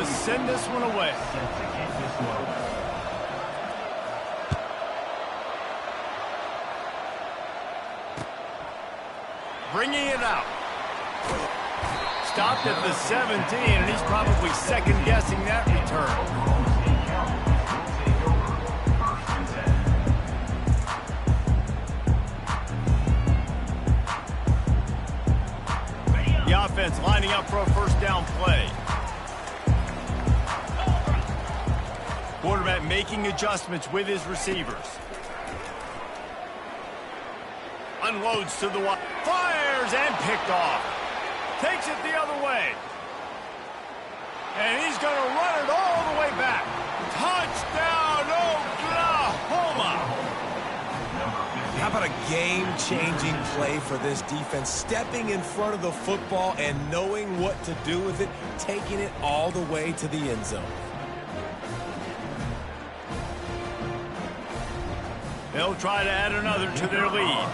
send this one away. Bringing it out. Stopped at the 17, and he's probably second-guessing that return. The offense lining up for a first down play. Quarterback making adjustments with his receivers. Unloads to the wide. Fires and picked off. Takes it the other way. And he's going to run it all the way back. Touchdown, Oklahoma! How about a game-changing play for this defense? Stepping in front of the football and knowing what to do with it, taking it all the way to the end zone. They'll try to add another to their lead.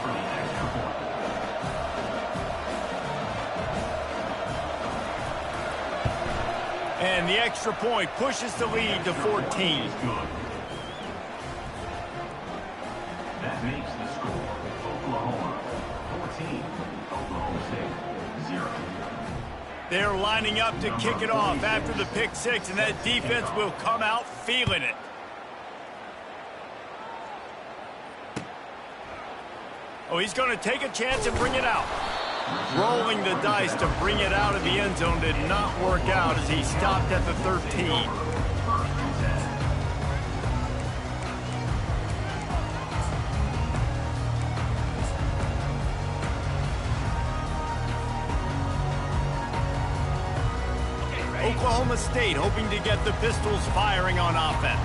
And the extra point pushes the lead to 14. That makes the score Oklahoma 14, Oklahoma State 0. They're lining up to kick it off after the pick six, and that defense will come out feeling it. Oh, he's going to take a chance and bring it out. Rolling the dice to bring it out of the end zone did not work out as he stopped at the 13. Oklahoma State hoping to get the Pistols firing on offense.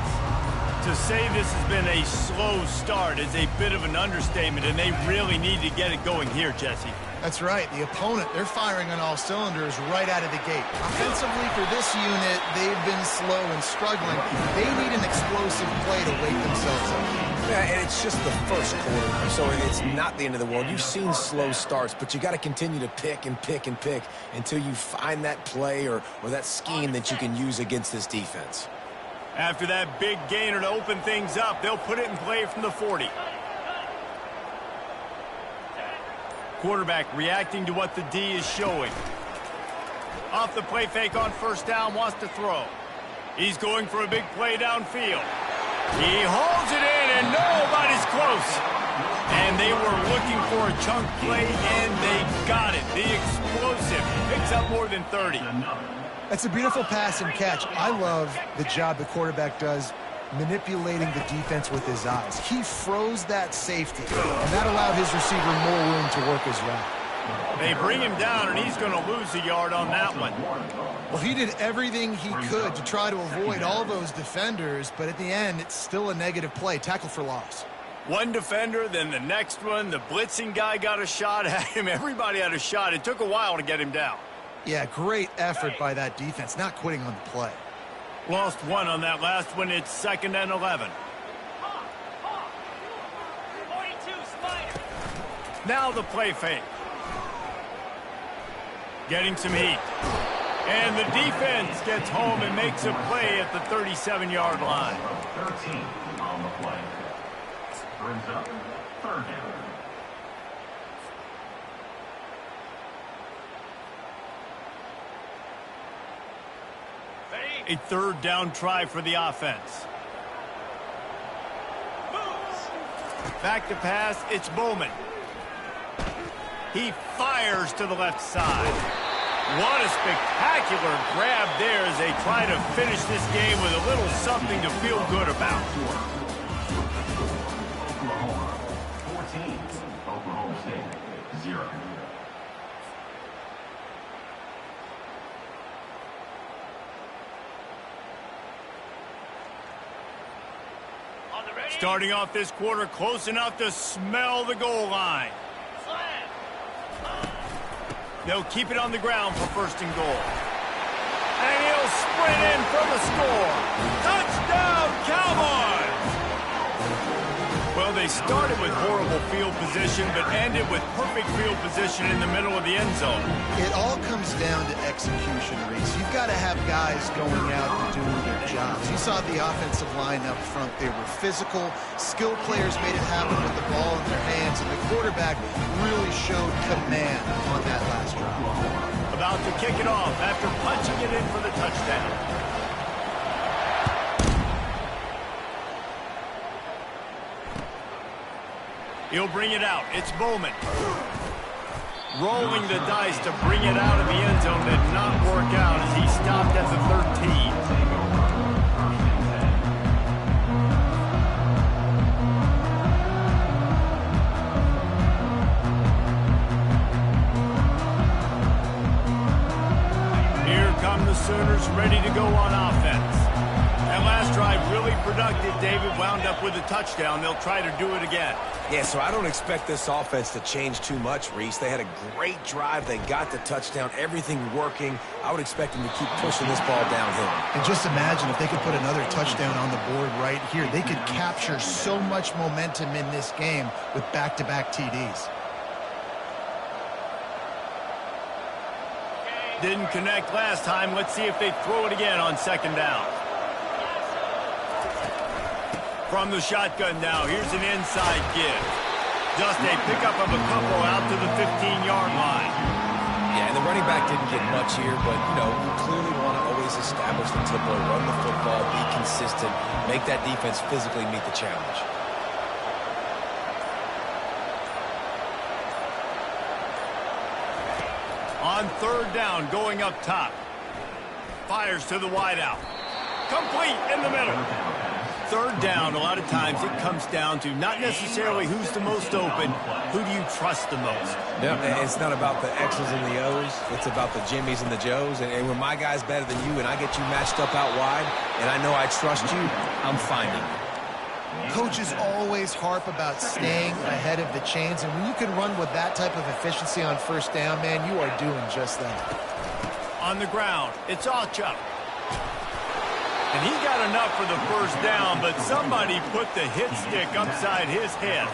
To say this has been a slow start is a bit of an understatement, and they really need to get it going here, Jesse. That's right. The opponent, they're firing on all cylinders right out of the gate. Offensively, for this unit, they've been slow and struggling. They need an explosive play to wake themselves up. Yeah, and it's just the first quarter, so it's not the end of the world. You've seen slow starts, but you got to continue to pick and pick and pick until you find that play or that scheme that you can use against this defense. After that big gainer to open things up, they'll put it in play from the 40. Quarterback reacting to what the D is showing. Off the play fake on first down, wants to throw. He's going for a big play downfield. He holds it in, and nobody's close. And they were looking for a chunk play, and they got it. The explosive picks up more than 30. That's a beautiful pass and catch. I love the job the quarterback does manipulating the defense with his eyes. He froze that safety, and that allowed his receiver more room to work his route. They bring him down, and he's going to lose a yard on that one. Well, he did everything he could to try to avoid all those defenders, but at the end, it's still a negative play. Tackle for loss. One defender, then the next one. The blitzing guy got a shot at him. Everybody had a shot. It took a while to get him down. Yeah, great effort by that defense, not quitting on the play. Lost one on that last one. It's 2nd and 11. Now the play fake. Getting some heat. And the defense gets home and makes a play at the 37-yard line. 13 on the play. Brings up 3rd down. A 3rd down try for the offense. Back to pass, it's Bowman. He fires to the left side. What a spectacular grab there as they try to finish this game with a little something to feel good about. Oklahoma 14, Oklahoma State 0. Starting off this quarter close enough to smell the goal line. They'll keep it on the ground for 1st and goal. And he'll sprint in for the score. Touchdown, Cowboys! Well, they started with horrible field position, but ended with perfect field position in the middle of the end zone. It all comes down to execution, Reese. You've got to have guys going out and doing their jobs. You saw the offensive line up front. They were physical. Skilled players made it happen with the ball in their hands, and the quarterback really showed command on that last drive. About to kick it off after punching it in for the touchdown. He'll bring it out. It's Bowman. Rolling the dice to bring it out of the end zone did not work out as he stopped at the 13. Here come the Sooners ready to go on offense. That last drive really productive. David wound up with a touchdown. They'll try to do it again. Yeah, so I don't expect this offense to change too much, Reese. They had a great drive. They got the touchdown. Everything working. I would expect them to keep pushing this ball downhill. And just imagine if they could put another touchdown on the board right here. They could capture so much momentum in this game with back-to-back TDs. Didn't connect last time. Let's see if they throw it again on second down. From the shotgun now, here's an inside give. Just a pickup of a couple out to the 15-yard line. Yeah, and the running back didn't get much here, but, you clearly want to always establish the tempo, run the football, be consistent, make that defense physically meet the challenge. On third down, going up top. Fires to the wideout. Complete in the middle. Third down, a lot of times it comes down to not necessarily who's the most open, who do you trust the most? Yep, it's not about the X's and the O's. It's about the Jimmys and the Joes. And when my guy's better than you and I get you matched up out wide and I know I trust you, I'm finding you. Coaches always harp about staying ahead of the chains, and when you can run with that type of efficiency on first down, man, you are doing just that. On the ground, it's Ncaa. And he got enough for the first down, but somebody put the hit stick upside his head.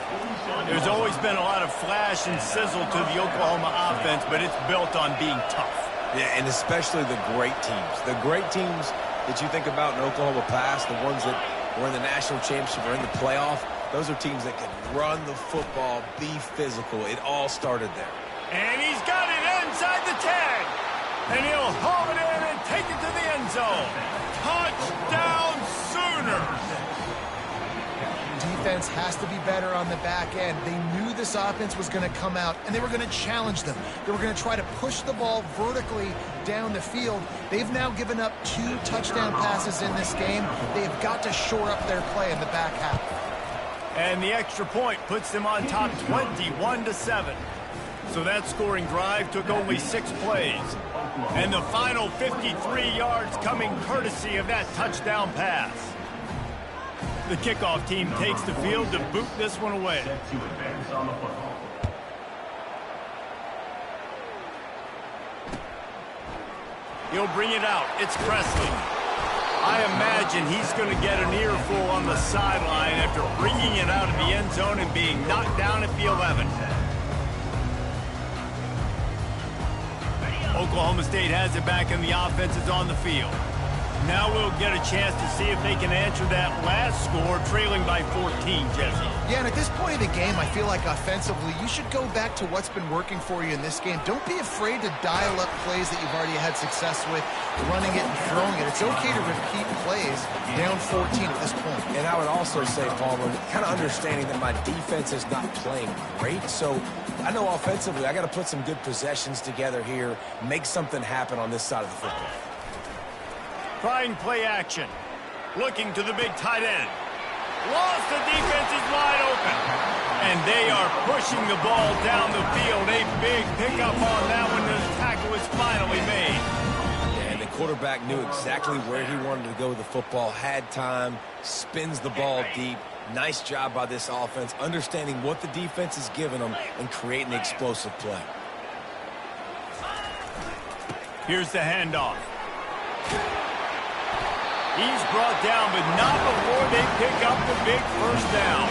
There's always been a lot of flash and sizzle to the Oklahoma offense, but it's built on being tough. Yeah, and especially the great teams. The great teams that you think about in Oklahoma past, the ones that were in the national championship or in the playoff, those are teams that can run the football, be physical. It all started there. And he's got it inside the 10. And he'll haul it in and take it to the end zone. Touchdown Sooners! Defense has to be better on the back end. They knew this offense was going to come out, and they were going to challenge them. They were going to try to push the ball vertically down the field. They've now given up 2 touchdown passes in this game. They've got to shore up their play in the back half. And the extra point puts them on top 21-7. So that scoring drive took only 6 plays. And the final 53 yards coming courtesy of that touchdown pass. The kickoff team takes the field to boot this one away. Set to advance on the football. He'll bring it out. It's Presley. I imagine he's going to get an earful on the sideline after bringing it out of the end zone and being knocked down at the 11. Oklahoma State has it back and the offense is on the field. Now we'll get a chance to see if they can answer that last score, trailing by 14, Jesse. Yeah, and at this point of the game, I feel like offensively, you should go back to what's been working for you in this game. Don't be afraid to dial up plays that you've already had success with, running it and throwing it. It's okay to repeat plays down 14 at this point. And I would also say, Palmer, kind of understanding that my defense is not playing great, so I know offensively I got to put some good possessions together here, make something happen on this side of the football. Trying play action. Looking to the big tight end. Lost, the defense is wide open. And they are pushing the ball down the field. A big pickup on that one. The tackle is finally made. And the quarterback knew exactly where he wanted to go with the football, had time, spins the ball deep. Nice job by this offense, understanding what the defense is giving them and creating the explosive play. Here's the handoff. He's brought down, but not before they pick up the big first down.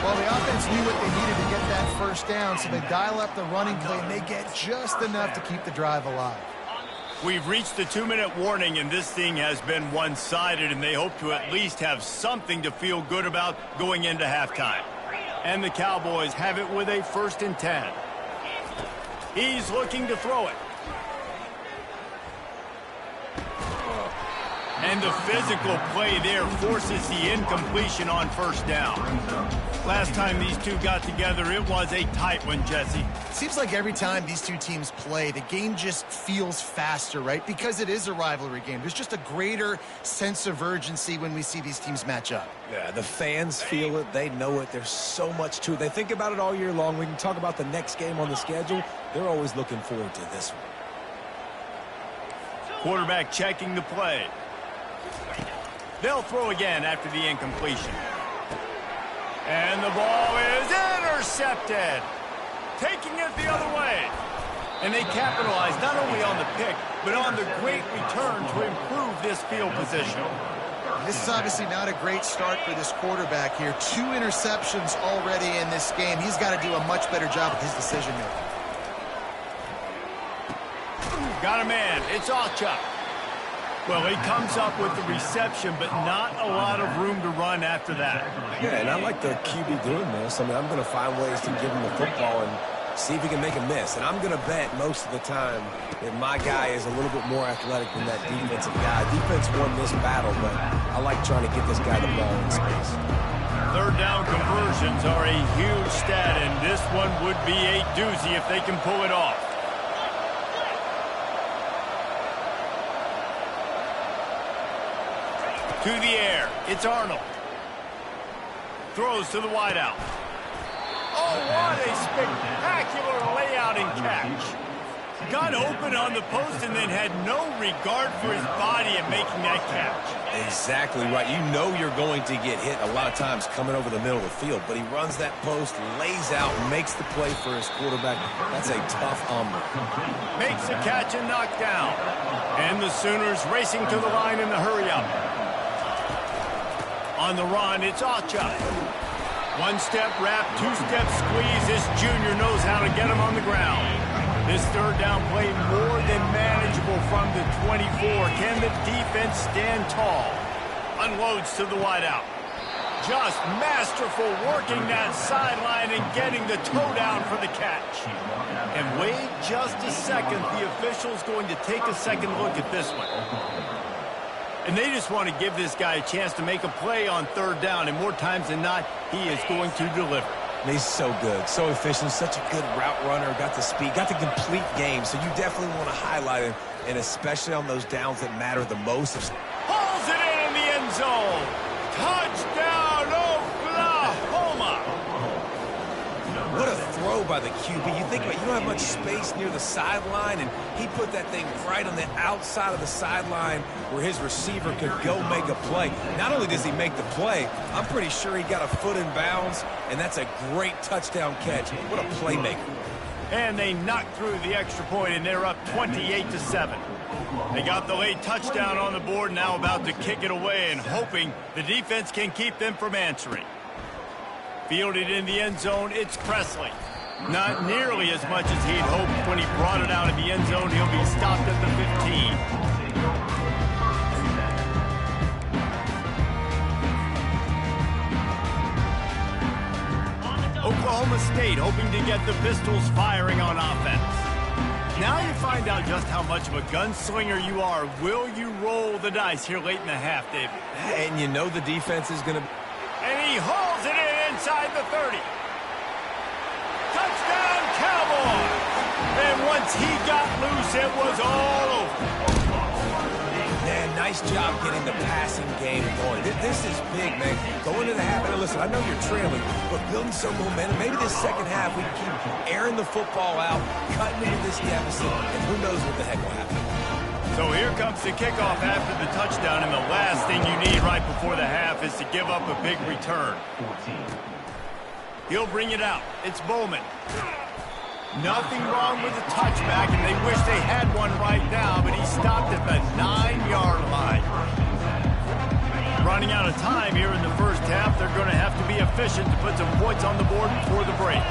Well, the offense knew what they needed to get that first down, so they dial up the running play, and they get just enough to keep the drive alive. We've reached the 2-minute warning, and this thing has been one-sided, and they hope to at least have something to feel good about going into halftime. And the Cowboys have it with a 1st and 10. He's looking to throw it. And the physical play there forces the incompletion on 1st down. Last time these two got together, it was a tight one, Jesse. Seems like every time these two teams play, the game just feels faster, right? Because it is a rivalry game. There's just a greater sense of urgency when we see these teams match up. Yeah, the fans feel it. They know it. There's so much to it. They think about it all year long. We can talk about the next game on the schedule. They're always looking forward to this one. Quarterback checking the play. They'll throw again after the incompletion. And the ball is intercepted. Taking it the other way. And they capitalize not only on the pick, but on the great return to improve this field position. This is obviously not a great start for this quarterback here. 2 interceptions already in this game. He's got to do a much better job with his decision-making. Got a man. It's Ncaa. Well, he comes up with the reception, but not a lot of room to run after that. Yeah, and I like the QB doing this. I mean, I'm going to find ways to give him the football and see if he can make a miss. And I'm going to bet most of the time that my guy is a little bit more athletic than that defensive guy. Defense won this battle, but I like trying to get this guy the ball in space. 3rd down conversions are a huge stat, and this one would be a doozy if they can pull it off. To the air. It's Arnold. Throws to the wideout. Oh, what a spectacular layout and catch. Got open on the post and then had no regard for his body in making that catch. Exactly right. You know you're going to get hit a lot of times coming over the middle of the field, but he runs that post, lays out, makes the play for his quarterback. That's a tough hombre. Makes the catch and knocked down. And the Sooners racing to the line in the hurry-up. On the run, it's Ncaa. 1-step wrap, 2-step squeeze. This junior knows how to get him on the ground. This 3rd down play more than manageable from the 24. Can the defense stand tall? Unloads to the wideout. Just masterful working that sideline and getting the toe down for the catch. And wait just a second. The official's going to take a second look at this one. And they just want to give this guy a chance to make a play on 3rd down, and more times than not, he is going to deliver. He's so good, so efficient, such a good route runner, got the speed, got the complete game, so you definitely want to highlight him, and especially on those downs that matter the most. Pulls it in the end zone. Touchdown, Oklahoma. What a throw by the QB. You think about it, you don't have much space near the sideline, and he put that thing right on the outside of the sideline where his receiver could go make a play. Not only does he make the play, I'm pretty sure he got a foot in bounds, and that's a great touchdown catch. What a playmaker. And they knocked through the extra point, and they're up 28-7. They got the late touchdown on the board, now about to kick it away and hoping the defense can keep them from answering. Fielded in the end zone, it's Presley. Not nearly as much as he'd hoped when he brought it out of the end zone. He'll be stopped at the 15. Oklahoma State hoping to get the Pistols firing on offense. Now you find out just how much of a gunslinger you are. Will you roll the dice here late in the half, David? And you know the defense is going to... And he hauls it in inside the 30. Touchdown, Cowboys! And once he got loose, it was all over. Man, nice job getting the passing game going. This is big, man. Going to the half, and listen, I know you're trailing, but building some momentum. Maybe this second half we can keep airing the football out, cutting into this deficit, and who knows what the heck will happen. So here comes the kickoff after the touchdown, and the last thing you need right before the half is to give up a big return. He'll bring it out. It's Bowman. Nothing wrong with the touchback, and they wish they had one right now, but he stopped at the 9-yard line. Running out of time. time here in the first half. They're going to have to be efficient to put some points on the board before the break.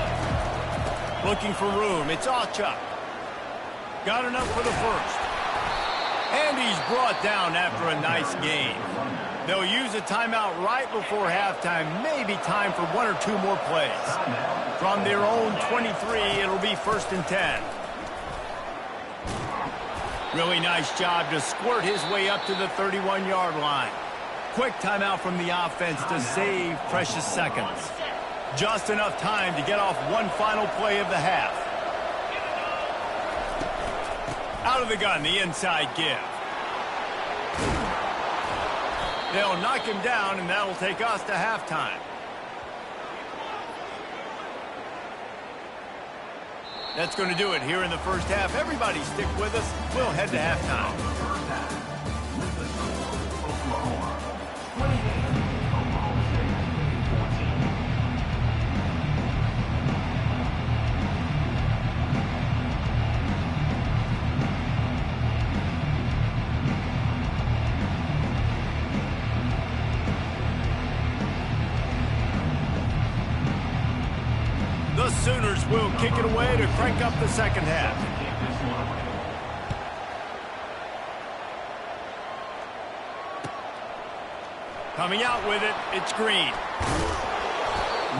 Looking for room. It's Ncaa. Got enough for the first. And he's brought down after a nice gain. They'll use a timeout right before halftime. Maybe time for 1 or 2 more plays. From their own 23, it'll be 1st and 10. Really nice job to squirt his way up to the 31-yard line. Quick timeout from the offense to save precious seconds. Just enough time to get off one final play of the half. Out of the gun, the inside give. They'll knock him down, and that'll take us to halftime. That's going to do it here in the first half. Everybody stick with us. We'll head to halftime. The Sooners will kick it away to crank up the second half. Coming out with it, it's Green.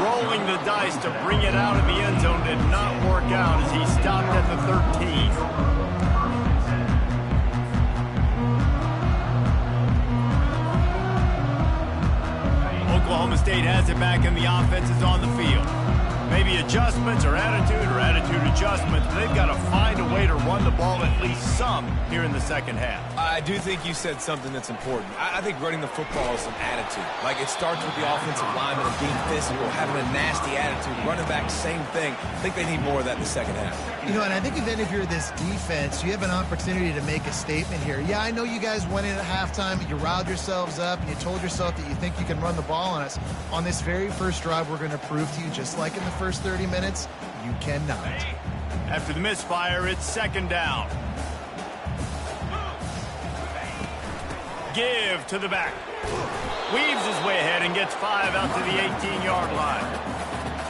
Rolling the dice to bring it out of the end zone did not work out as he stopped at the 13. Oklahoma State has it back and the offense is on the field. Maybe adjustments or attitude adjustments, but they've got to find a way to run the ball at least some here in the second half. I do think you said something that's important. I think running the football is an attitude. Like, it starts with the offensive lineman and being physical, having a nasty attitude. Running back, same thing. I think they need more of that in the second half. You know, and I think even if you're this defense, you have an opportunity to make a statement here. Yeah, I know you guys went in at halftime, you riled yourselves up, and you told yourself that you think you can run the ball on us. On this very first drive, we're going to prove to you, just like in the first 30 minutes, you cannot. After the misfire, it's second down. Give to the back. Weaves his way ahead and gets 5 out to the 18-yard line.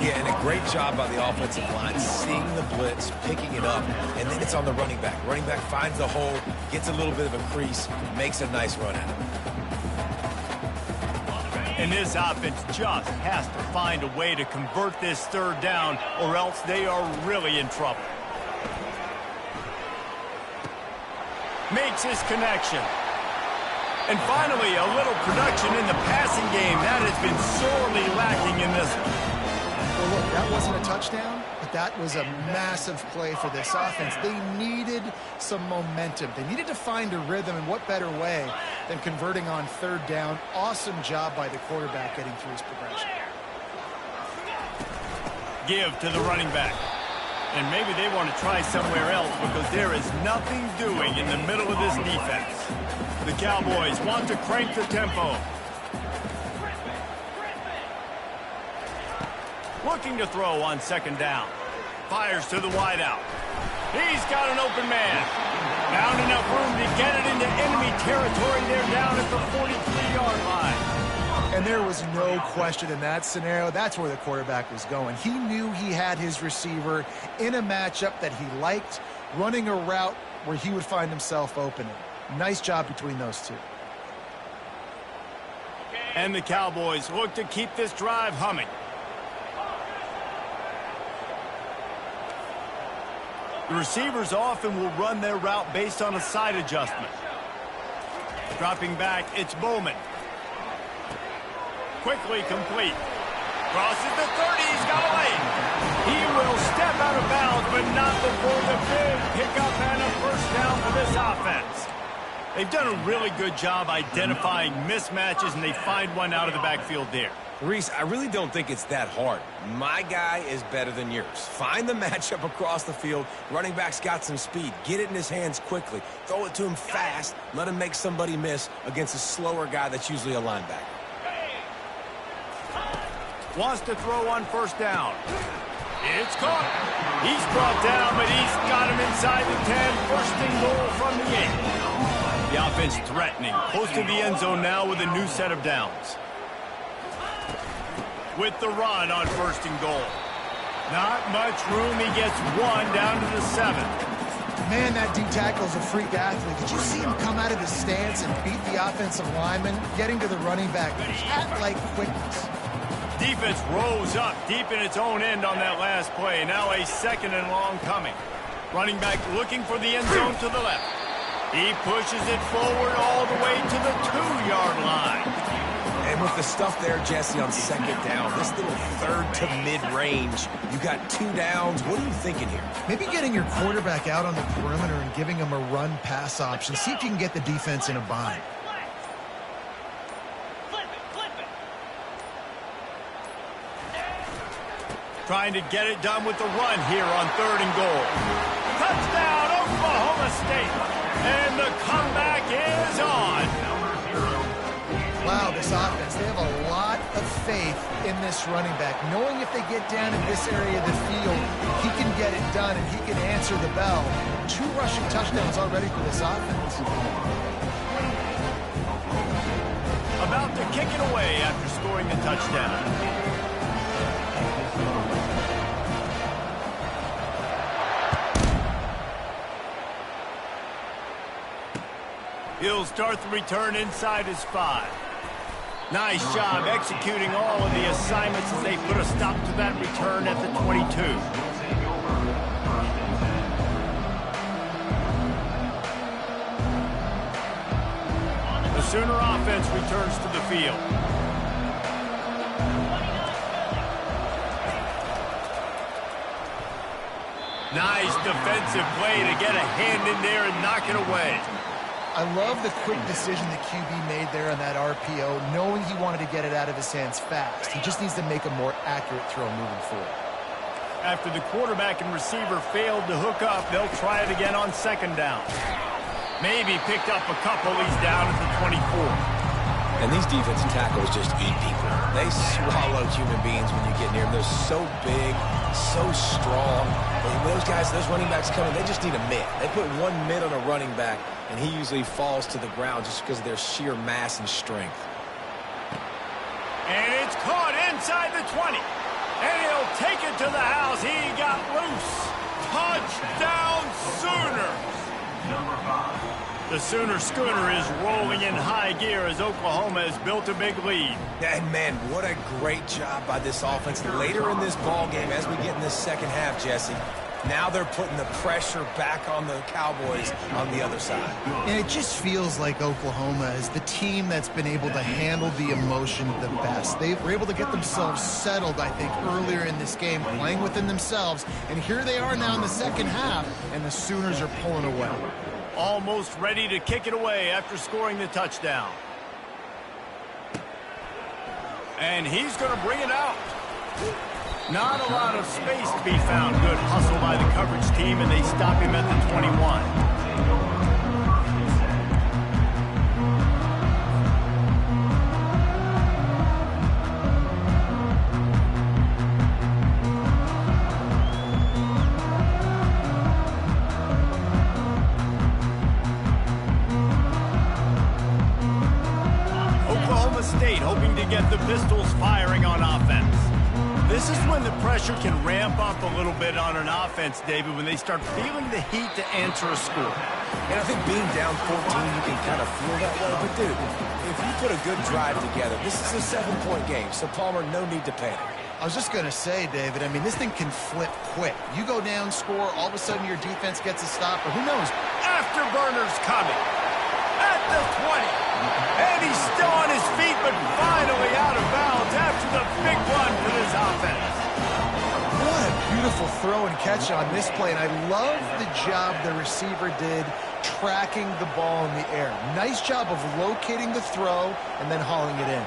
Yeah, and a great job by the offensive line, seeing the blitz, picking it up, and then it's on the running back. Running back finds the hole, gets a little bit of a crease, makes a nice run at it. And this offense just has to find a way to convert this third down, or else they are really in trouble. Makes his connection. And finally, a little production in the passing game. That has been sorely lacking in this one. Well, look, that wasn't a touchdown, but that was a massive play for this offense. They needed some momentum. They needed to find a rhythm, and what better way than converting on third down. Awesome job by the quarterback getting through his progression. Give to the running back. And maybe they want to try somewhere else because there is nothing doing in the middle of this defense. The Cowboys want to crank the tempo. Looking to throw on second down. Fires to the wideout. He's got an open man. Found enough room to get it into enemy territory. They're down at the 43-yard line. And there was no question in that scenario. That's where the quarterback was going. He knew he had his receiver in a matchup that he liked, running a route where he would find himself opening. Nice job between those two. And the Cowboys look to keep this drive humming. The receivers often will run their route based on a side adjustment. Dropping back, it's Bowman. Quickly complete. Crosses the 30, he's got a lane. He will step out of bounds, but not before the big pickup and a first down for this offense. They've done a really good job identifying mismatches, and they find one out of the backfield there. Reese, I really don't think it's that hard. My guy is better than yours. Find the matchup across the field. Running back's got some speed. Get it in his hands quickly. Throw it to him fast. Let him make somebody miss against a slower guy that's usually a linebacker. Wants to throw on first down. It's caught. He's brought down, but he's got him inside the 10. First and goal from the 8. The offense threatening. Close to the end zone now with a new set of downs. with the run on 1st and goal. Not much room. He gets one down to the 7. Man, that D tackle is a freak athlete. Did you see him come out of his stance and beat the offensive lineman, getting to the running back? Cat-like quickness. Defense rose up deep in its own end on that last play. Now a 2nd and long coming. Running back looking for the end zone to the left. He pushes it forward all the way to the 2-yard line. And with the stuff there, Jesse, on 2nd down, this little 3rd to mid-range, you got 2 downs. What are you thinking here? Maybe getting your quarterback out on the perimeter and giving him a run-pass option. See if you can get the defense in a bind. Trying to get it done with the run here on 3rd and goal. Touchdown, Oklahoma State. And the comeback is on. Wow, this offense, they have a lot of faith in this running back. Knowing if they get down in this area of the field, he can get it done and he can answer the bell. 2 rushing touchdowns already for this offense. About to kick it away after scoring the touchdown. He'll start the return inside his 5. Nice job executing all of the assignments as they put a stop to that return at the 22. The Sooner offense returns to the field. Nice defensive play to get a hand in there and knock it away. I love the quick decision the QB made there on that RPO, knowing he wanted to get it out of his hands fast. He just needs to make a more accurate throw moving forward. After the quarterback and receiver failed to hook up, they'll try it again on 2nd down. Maybe picked up a couple. He's down at the 24. And these defensive tackles just eat people. They swallow human beings when you get near them. They're so big, so strong. But those guys, those running backs coming, they just need a mid. They put 1 mid on a running back, and he usually falls to the ground just because of their sheer mass and strength. And it's caught inside the 20. And he'll take it to the house. He got loose. Touchdown, Sooners. Number 5. The Sooner schooner is rolling in high gear as Oklahoma has built a big lead. And, man, what a great job by this offense. Later in this ball game, as we get in this 2nd half, Jesse, now they're putting the pressure back on the Cowboys on the other side. And it just feels like Oklahoma is the team that's been able to handle the emotion the best. They were able to get themselves settled, I think, earlier in this game, playing within themselves. And here they are now in the 2nd half, and the Sooners are pulling away. Almost ready to kick it away after scoring the touchdown. And he's going to bring it out. Not a lot of space to be found. Good hustle by the coverage team, and they stop him at the 21. State hoping to get the pistols firing on offense. This is when the pressure can ramp up a little bit on an offense, David, when they start feeling the heat to answer a score. And I think being down 14, you can kind of feel that way. But, dude, if you put a good drive together, this is a 7-point game, so, Palmer, no need to panic. I was just going to say, David, I mean, this thing can flip quick. You go down, score, all of a sudden your defense gets a stop, or who knows? Afterburner's coming at the 20. And he's still on his feet, but finally out of bounds after the big run for this offense. What a beautiful throw and catch on this play, and I love the job the receiver did tracking the ball in the air. Nice job of locating the throw and then hauling it in.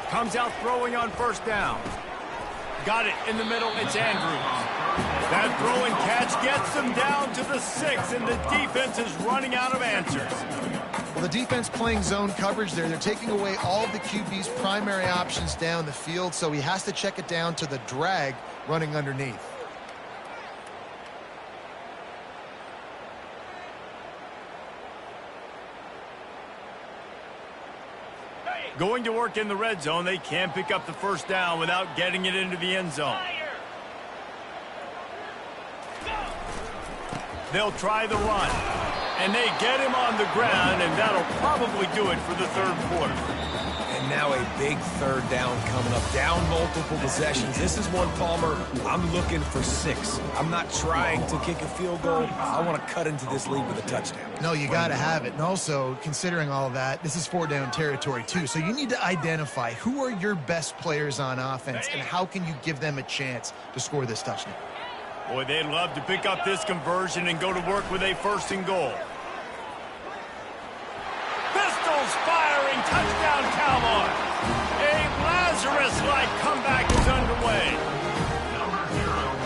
Comes out throwing on 1st down. Got it in the middle. It's Andrews. That throw and catch gets them down to the 6, and the defense is running out of answers. Well, the defense playing zone coverage there. They're taking away all of the QB's primary options down the field, so he has to check it down to the drag running underneath. Going to work in the red zone, they can't pick up the first down without getting it into the end zone. They'll try the run, and they get him on the ground, and that'll probably do it for the third quarter. And now a big third down coming up. Down multiple possessions. This is one, Palmer, I'm looking for 6. I'm not trying to kick a field goal. I want to cut into this lead with a touchdown. No, you got to have it. And also, considering all that, this is 4-down territory too. So you need to identify who are your best players on offense and how can you give them a chance to score this touchdown. Boy, they'd love to pick up this conversion and go to work with a 1st and goal. Pistols firing, touchdown Cowboys. A Lazarus-like comeback is underway.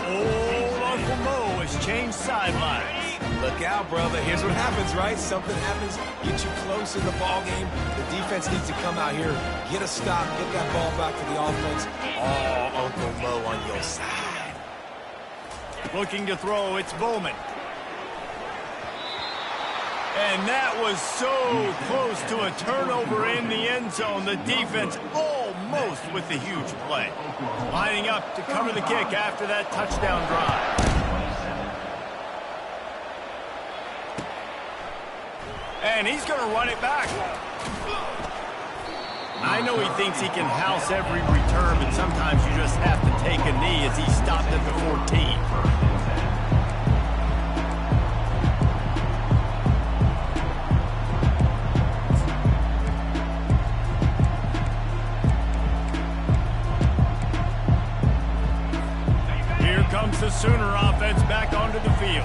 Old Uncle Mo has changed sidelines. Look out, brother. Here's what happens, right? Something happens, get you close in the ball game. The defense needs to come out here, get a stop, get that ball back to the offense. Oh, Uncle Mo on your side. Looking to throw, it's Bowman. And that was so close to a turnover in the end zone. The defense almost with the huge play. Lining up to cover the kick after that touchdown drive. And he's going to run it back. I know he thinks he can house every return, but sometimes you just have to take a knee as he stopped at the 14. The Sooner offense back onto the field.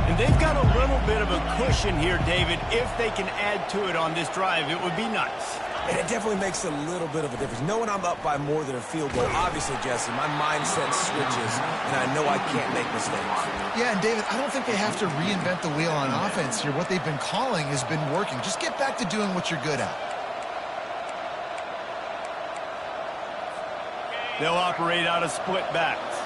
And they've got a little bit of a cushion here, David. If they can add to it on this drive, it would be nice. And it definitely makes a little bit of a difference. Knowing I'm up by more than a field goal, obviously, Jesse, my mindset switches, and I know I can't make mistakes. Yeah, and David, I don't think they have to reinvent the wheel on offense here. What they've been calling has been working. Just get back to doing what you're good at. They'll operate out of split backs.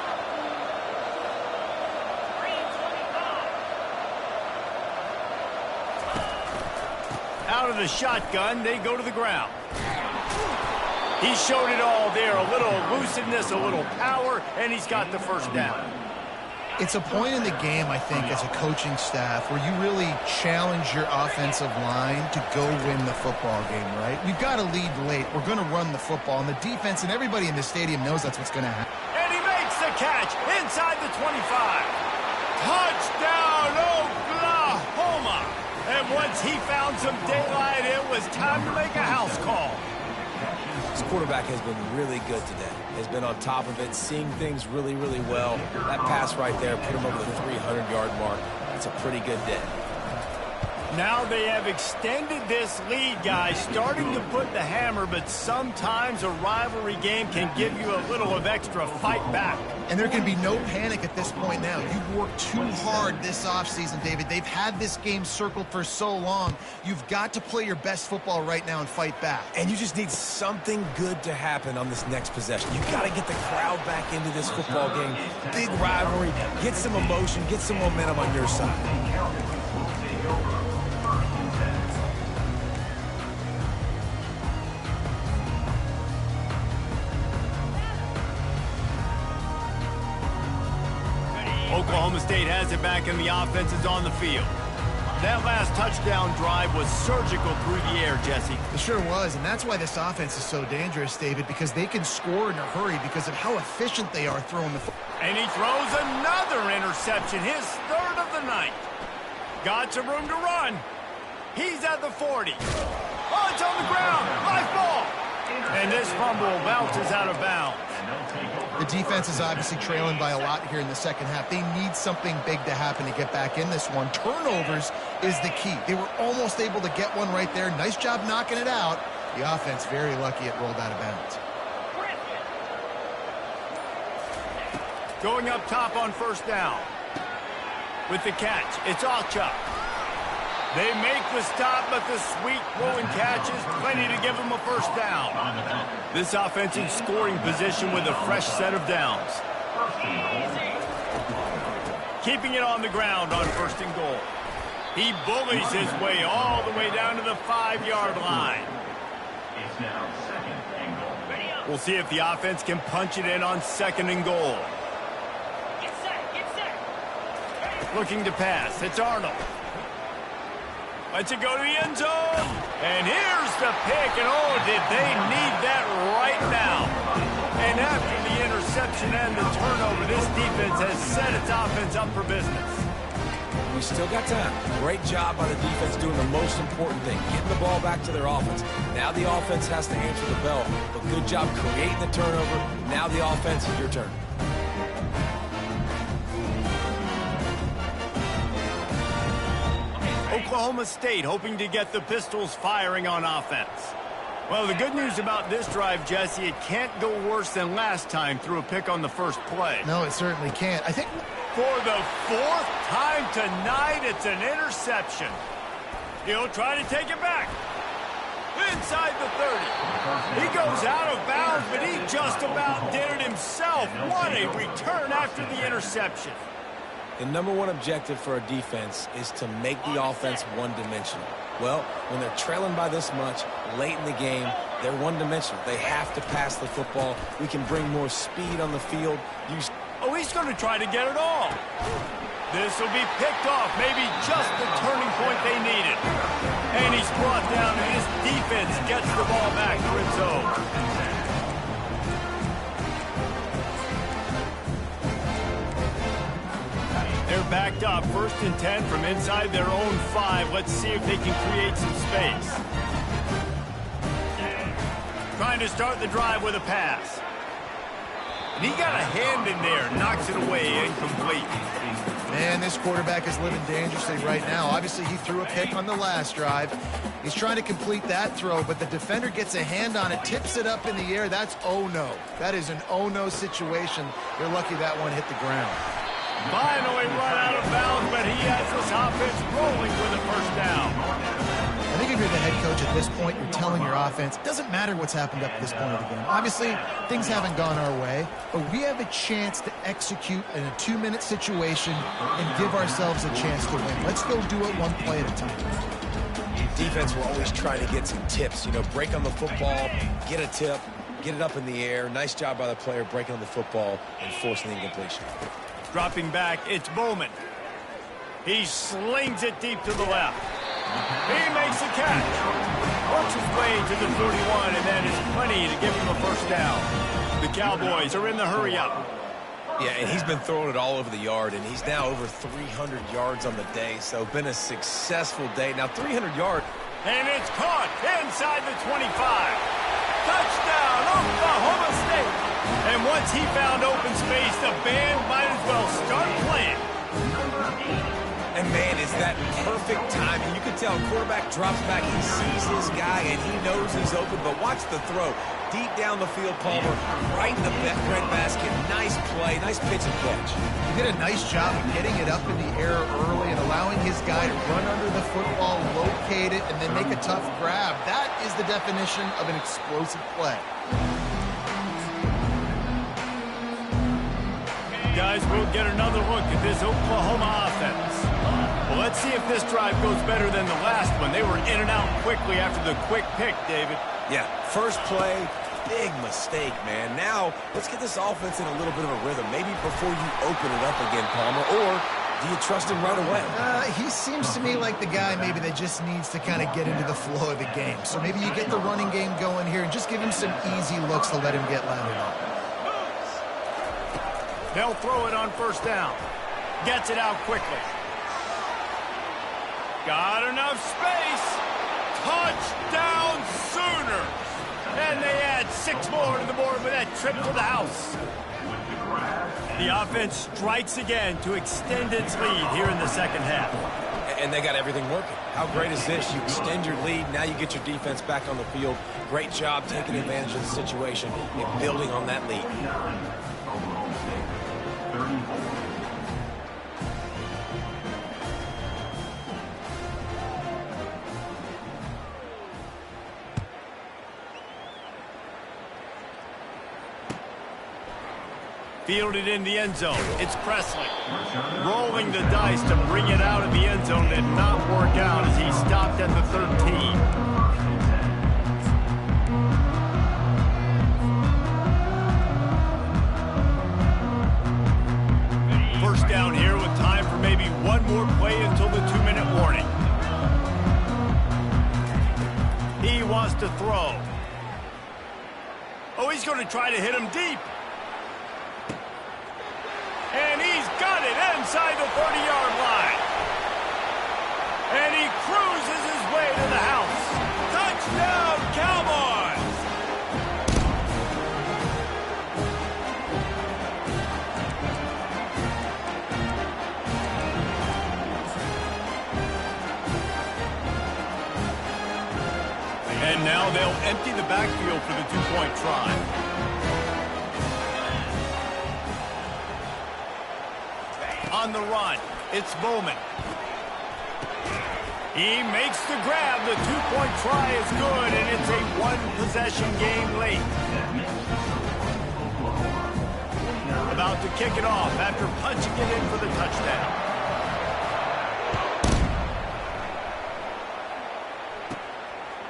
Out of the shotgun, they go to the ground. He showed it all there, a little elusiveness, a little power, and he's got the first down. It's a point in the game, I think, as a coaching staff where you really challenge your offensive line to go win the football game, right? We've got to lead late. We're going to run the football, and the defense and everybody in the stadium knows that's what's going to happen. And he makes the catch inside the 25. Touchdown, Oklahoma! And once he found some daylight, it was time to make a house call. This quarterback has been really good today. Has been on top of it, seeing things really, really well. That pass right there put him over the 300-yard mark. That's a pretty good day. Now they have extended this lead, guys, starting to put the hammer, but sometimes a rivalry game can give you a little of extra fight back. And there can be no panic at this point now. You've worked too hard this offseason, David. They've had this game circled for so long. You've got to play your best football right now and fight back. And you just need something good to happen on this next possession. You've got to get the crowd back into this football game. Big rivalry. Get some emotion. Get some momentum on your side. Oklahoma State has it back and the offense is on the field. That last touchdown drive was surgical through the air, Jesse. It sure was, and that's why this offense is so dangerous, David, because they can score in a hurry because of how efficient they are throwing the football. And he throws another interception, his 3rd of the night. Got some room to run. He's at the 40. Oh, it's on the ground. Live ball. And this fumble bounces out of bounds. The defense is obviously trailing by a lot here in the second half. They need something big to happen to get back in this one. Turnovers is the key. They were almost able to get one right there. Nice job knocking it out. The offense very lucky it rolled out of bounds. Going up top on first down. With the catch, it's Ncaa. They make the stop, but the sweet throwing catch is plenty to give them a first down. This offense in scoring position with a fresh set of downs. Keeping it on the ground on 1st and goal. He bullies his way all the way down to the 5-yard line. First down, second and goal. We'll see if the offense can punch it in on 2nd and goal. Get set. Looking to pass. It's Arnold. Lets it go to the end zone. And here's the pick. And oh, did they need that right now. And after the interception and the turnover, this defense has set its offense up for business. We still got time. Great job by the defense doing the most important thing, getting the ball back to their offense. Now the offense has to answer the bell. But good job creating the turnover. Now the offense, your turn. Oklahoma State hoping to get the Pistols firing on offense. Well, the good news about this drive, Jesse, it can't go worse than last time through a pick on the first play. No, it certainly can't. I think for the 4th time tonight, it's an interception. He'll try to take it back. Inside the 30. He goes out of bounds, but he just about did it himself. What a return after the interception. The number one objective for a defense is to make the offense one-dimensional. Well, when they're trailing by this much late in the game, they're one-dimensional. They have to pass the football. We can bring more speed on the field. Oh, he's going to try to get it all. This will be picked off, maybe just the turning point they needed. And he's brought down, and his defense gets the ball back to its own. They're backed up, 1st and 10 from inside their own 5. Let's see if they can create some space. Trying to start the drive with a pass. And he got a hand in there, knocks it away, incomplete. Man, this quarterback is living dangerously right now. Obviously, he threw a pick on the last drive. He's trying to complete that throw, but the defender gets a hand on it, tips it up in the air. That's oh-no. That is an oh-no situation. You're lucky that one hit the ground. Finally run out of bounds, but he has this offense rolling with a first down. I think if you're the head coach at this point, you're telling your offense, it doesn't matter what's happened up to this point of the game. Obviously, things haven't gone our way, but we have a chance to execute in a 2-minute situation and give ourselves a chance to win. Let's go do it one play at a time. Defense will always try to get some tips, break on the football, get a tip, get it up in the air. Nice job by the player breaking on the football and forcing the incompletion. Dropping back, it's Bowman. He slings it deep to the left. He makes a catch. Works his way to the 41, and that is plenty to give him a first down. The Cowboys are in the hurry-up. Yeah, and he's been throwing it all over the yard, and he's now over 300 yards on the day, so been a successful day. Now, 300 yards. And it's caught inside the 25. Touchdown, Oklahoma State. And once he found open space, the band might as well start playing. And, man, is that perfect timing. You can tell quarterback drops back. He sees his guy, and he knows he's open. But watch the throw. Deep down the field, Palmer, right in the breadbasket. Nice play, nice pitch and catch. He did a nice job of getting it up in the air early and allowing his guy to run under the football, locate it, and then make a tough grab. That is the definition of an explosive play. Guys, we'll get another look at this Oklahoma offense. Well, let's see if this drive goes better than the last one. They were in and out quickly after the quick pick, David. Yeah, first play, big mistake, man. Now, let's get this offense in a little bit of a rhythm. Maybe before you open it up again, Palmer, or do you trust him right away? He seems to me like the guy maybe that just needs to kind of get into the flow of the game. So maybe you get the running game going here and just give him some easy looks to let him get landed on. They'll throw it on first down. Gets it out quickly. Got enough space. Touchdown Sooners. And they add 6 more to the board with that trip to the house. The offense strikes again to extend its lead here in the second half. And they got everything working. How great is this? You extend your lead. Now you get your defense back on the field. Great job taking advantage of the situation and building on that lead. Fielded in the end zone. It's Presley. Rolling the dice to bring it out of the end zone did not work out as he stopped at the 13. wants to throw. Oh, he's going to try to hit him deep. And he's got it inside the 30-yard line. And he cruises his way to the house. Touchdown, Cowboys! And now they'll empty the backfield for the two-point try. On the run, it's Bowman. He makes the grab. The two-point try is good, and it's a one-possession game late. About to kick it off after punching it in for the touchdown.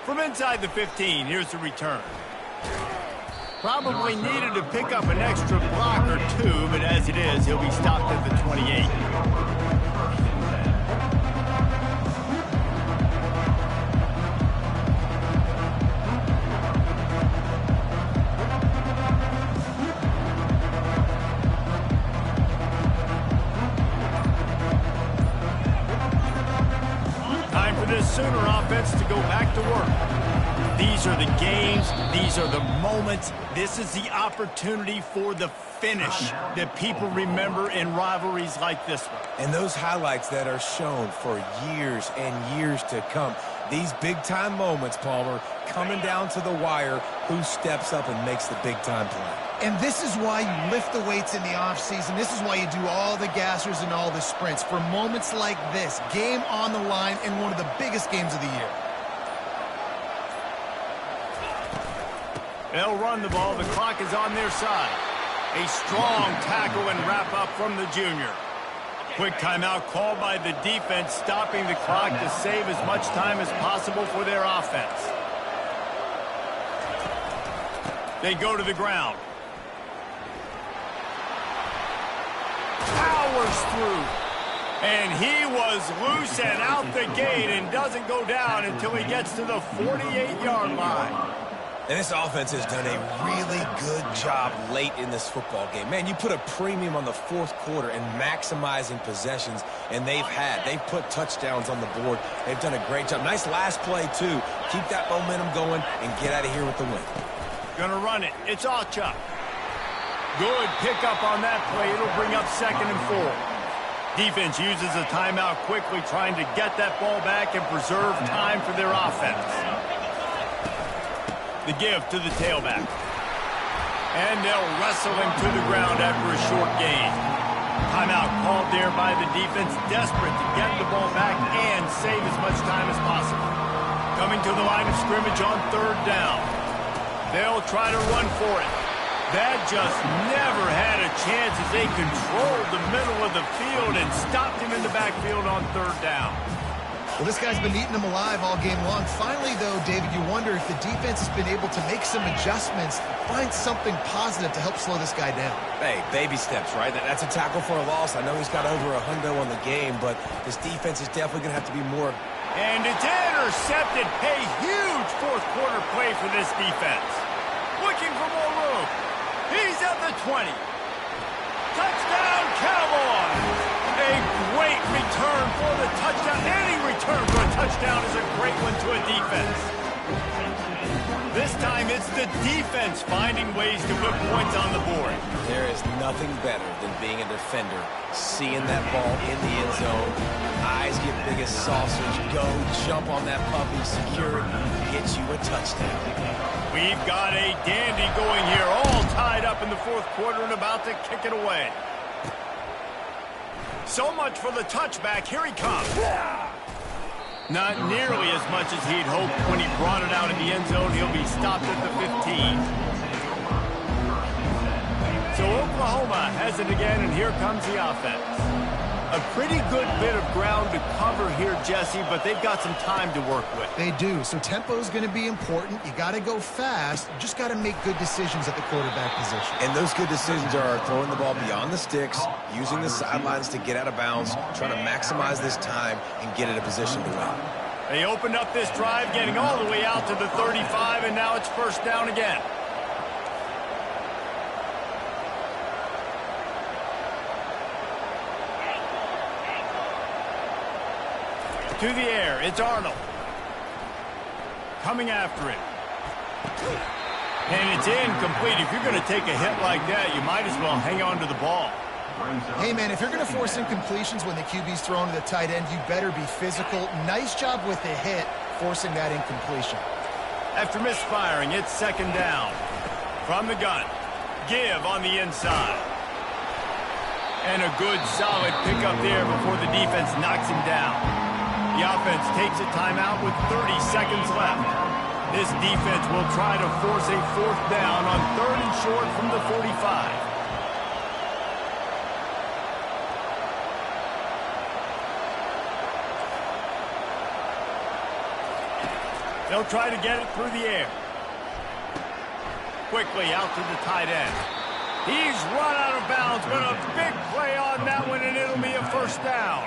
From inside the 15, here's the return. Probably needed to pick up an extra block or two, but as it is, he'll be stopped at the 28. Time for this Sooner offense to go back to work. These are the games. These are the moments. This is the opportunity for the finish that people remember in rivalries like this one. And those highlights that are shown for years and years to come. These big-time moments, Palmer, coming down to the wire, who steps up and makes the big-time play. And this is why you lift the weights in the offseason. This is why you do all the gassers and all the sprints. For moments like this, game on the line in one of the biggest games of the year. They'll run the ball. The clock is on their side. A strong tackle and wrap up from the junior. Quick timeout called by the defense, stopping the clock to save as much time as possible for their offense. They go to the ground. Powers through. And he was loose and out the gate and doesn't go down until he gets to the 48-yard line. And this offense has done a really good job late in this football game. Man, you put a premium on the fourth quarter and maximizing possessions, and they've put touchdowns on the board. They've done a great job. Nice last play, too. Keep that momentum going and get out of here with the win. Gonna run it. It's Ncaa. Good pickup on that play. It'll bring up 2nd and 4. Defense uses a timeout quickly, trying to get that ball back and preserve time for their offense. The give to the tailback. And they'll wrestle him to the ground after a short gain. Timeout called there by the defense, desperate to get the ball back and save as much time as possible. Coming to the line of scrimmage on 3rd down. They'll try to run for it. That just never had a chance as they controlled the middle of the field and stopped him in the backfield on 3rd down. Well, this guy's been eating them alive all game long. Finally, though, David, you wonder if the defense has been able to make some adjustments, find something positive to help slow this guy down. Hey, baby steps, right? That's a tackle for a loss. I know he's got over a hundo on the game, but this defense is definitely going to have to be more. And it's intercepted. A huge fourth quarter play for this defense. Looking for more room. He's at the 20. Touchdown, Cowboys! A great return for the touchdown. Any return for a touchdown is a great one to a defense. This time it's the defense finding ways to put points on the board. There is nothing better than being a defender, seeing that ball in the end zone, eyes get big as saucers, go jump on that puppy, secure it, get you a touchdown. We've got a dandy going here, all tied up in the fourth quarter and about to kick it away. So much for the touchback. Here he comes. Not nearly as much as he'd hoped when he brought it out in the end zone. He'll be stopped at the 15. So Oklahoma has it again, and here comes the offense. A pretty good bit of ground to cover here, Jesse, but they've got some time to work with. They do. So tempo is going to be important. You got to go fast. You just got to make good decisions at the quarterback position. And those good decisions are throwing the ball beyond the sticks, using the sidelines to get out of bounds, trying to maximize this time and get in a position to win. They opened up this drive, getting all the way out to the 35, and now it's first down again. To the air, it's Arnold. Coming after it. And it's incomplete. If you're going to take a hit like that, you might as well hang on to the ball. Hey, man, if you're going to force incompletions when the QB's thrown to the tight end, you better be physical. Nice job with the hit, forcing that incompletion. After misfiring, it's second down. From the gun, give on the inside. And a good, solid pickup there before the defense knocks him down. The offense takes a timeout with 30 seconds left. This defense will try to force a fourth down on 3rd and short from the 45. They'll try to get it through the air. Quickly out to the tight end. He's run out of bounds, but a big play on that one, and it'll be a first down.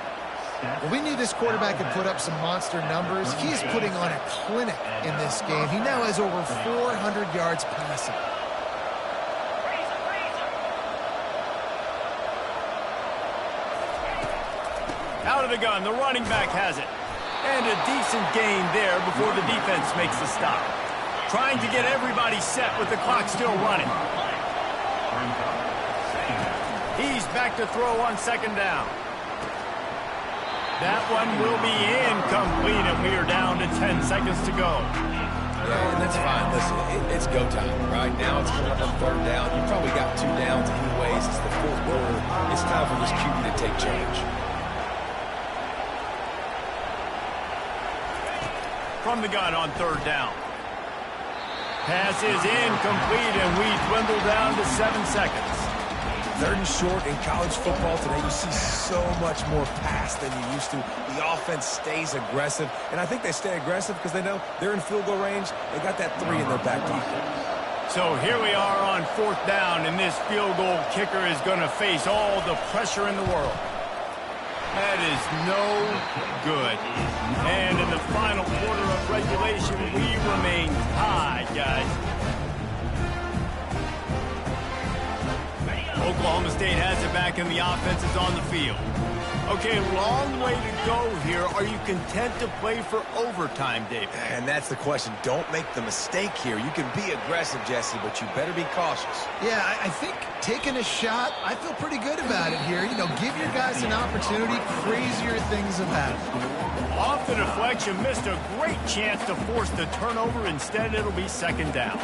Well, we knew this quarterback could put up some monster numbers. He is putting on a clinic in this game. He now has over 400 yards passing. Out of the gun, the running back has it. And a decent gain there before the defense makes the stop. Trying to get everybody set with the clock still running. He's back to throw on second down. That one will be incomplete, and we are down to 10 seconds to go. Yeah, and that's fine. Listen, it's go time. Right now it's coming up on third down. You probably got 2 downs anyways. It's the fourth quarter. It's time for this QB to take charge. From the gun on third down. Pass is incomplete, and we dwindle down to 7 seconds. 3rd and short in college football today. You see so much more pass than you used to. The offense stays aggressive, and I think they stay aggressive because they know they're in field goal range. They got that 3 in their back pocket. So here we are on 4th down, and this field goal kicker is going to face all the pressure in the world. That is no good. And in the final quarter of regulation, we remain tied, guys. Oklahoma State has it back, and the offense is on the field. Okay, long way to go here. Are you content to play for overtime, David? And that's the question. Don't make the mistake here. You can be aggressive, Jesse, but you better be cautious. Yeah, I think taking a shot, I feel pretty good about it here. You know, give your guys an opportunity. Crazier things have happened. Off the deflection, missed a great chance to force the turnover. Instead, it'll be second down.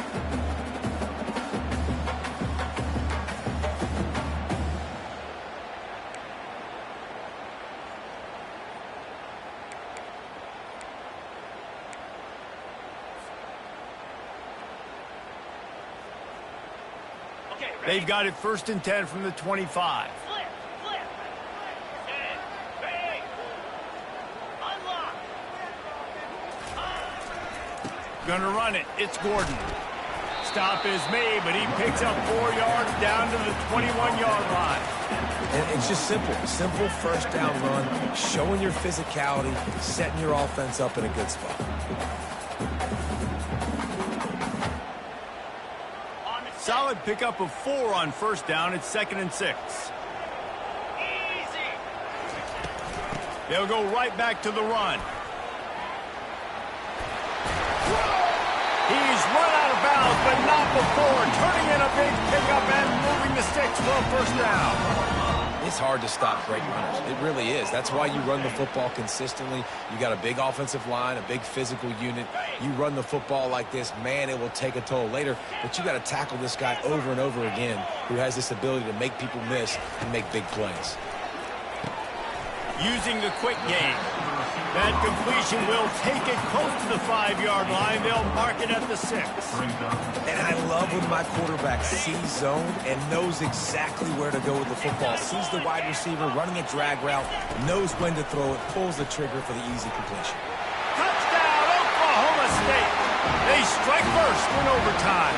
They've got it 1st and 10 from the 25. Flip. And bang. Unlock. Gonna run it. It's Gordon. Stop is made, but he picks up 4 yards down to the 21-yard line. And it's just simple. Simple first down run, showing your physicality, setting your offense up in a good spot. Solid pickup of 4 on 1st down. It's 2nd and 6. Easy. They'll go right back to the run. He's run out of bounds, but not before. Turning in a big pickup and moving the sticks for a 1st down. It's hard to stop great runners. It really is. That's why you run the football consistently. You got a big offensive line, a big physical unit. You run the football like this, man, it will take a toll later. But you got to tackle this guy over and over again who has this ability to make people miss and make big plays. Using the quick game. That completion will take it close to the 5-yard line. They'll mark it at the 6. And I love when my quarterback sees zone and knows exactly where to go with the football. Sees the wide receiver running a drag route, knows when to throw it, pulls the trigger for the easy completion. Touchdown, Oklahoma State. They strike first in overtime.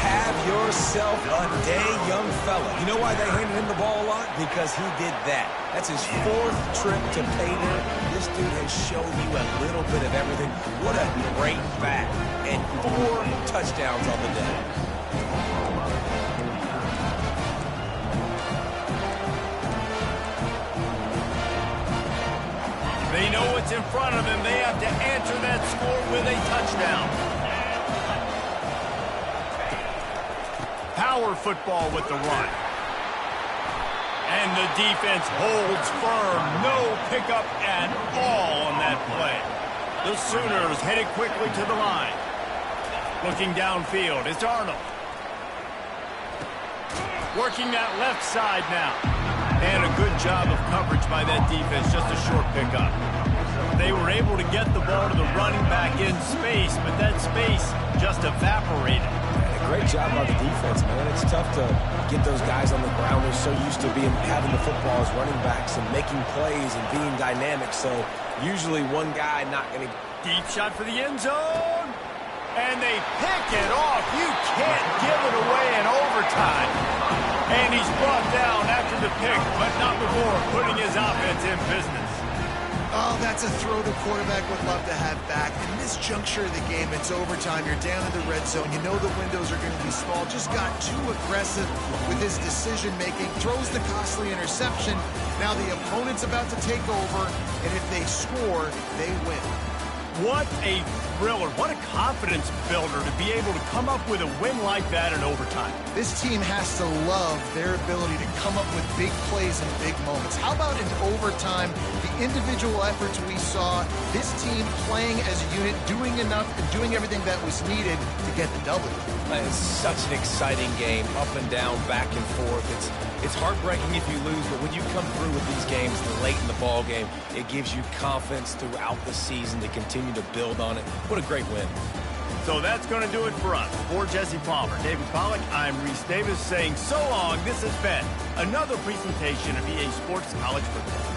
Have yourself a day, young fella. You know why they handed him the ball a lot? Because he did that. That's his 4th trip to pay dirt. This dude has shown you a little bit of everything. What a great bat. And 4 touchdowns on the day. They know what's in front of them. They have to answer that score with a touchdown. Power football with the run. And the defense holds firm. No pickup at all on that play. The Sooners headed quickly to the line. Looking downfield, it's Arnold. Working that left side now. And a good job of coverage by that defense, just a short pickup. They were able to get the ball to the running back in space, but that space just evaporated. And a great job by the defense, man. It's tough to get those guys on the ground. They're so used to having the football as running backs and making plays and being dynamic. So usually one guy not going to... Deep shot for the end zone. And they pick it off. You can't give it away in overtime. And he's brought down after the pick, but not before putting his offense in business. Oh, that's a throw the quarterback would love to have back. In this juncture of the game, it's overtime. You're down in the red zone. You know the windows are going to be small. Just got too aggressive with his decision-making. Throws the costly interception. Now the opponent's about to take over, and if they score, they win. What a thriller. What a confidence builder to be able to come up with a win like that in overtime. This team has to love their ability to come up with big plays and big moments. How about in overtime, the individual efforts we saw, this team playing as a unit, doing enough and doing everything that was needed to get the W. It's such an exciting game, up and down, back and forth. It's heartbreaking if you lose, but when you come through with these games late in the ball game, it gives you confidence throughout the season to continue to build on it. What a great win. So that's going to do it for us. For Jesse Palmer, David Pollack, I'm Reese Davis saying so long. This has been another presentation of EA Sports College Football.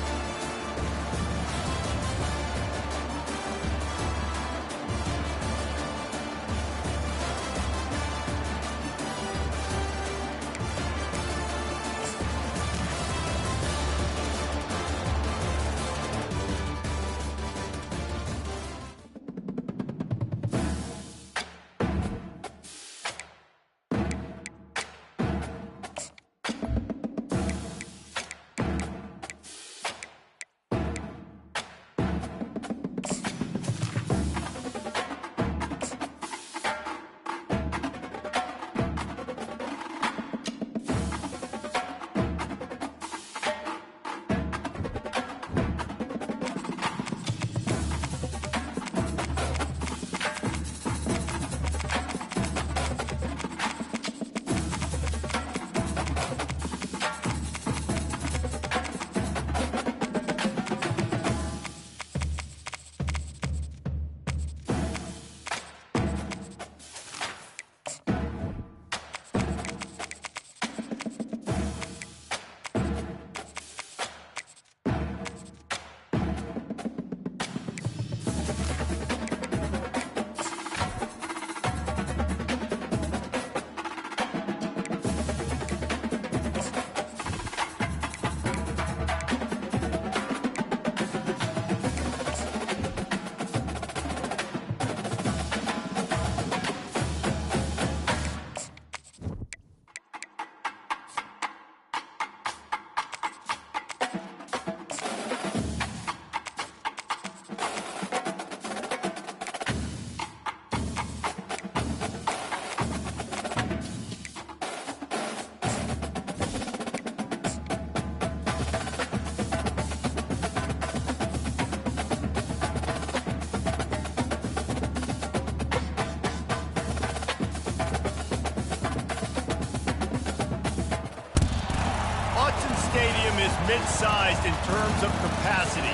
Is mid-sized in terms of capacity.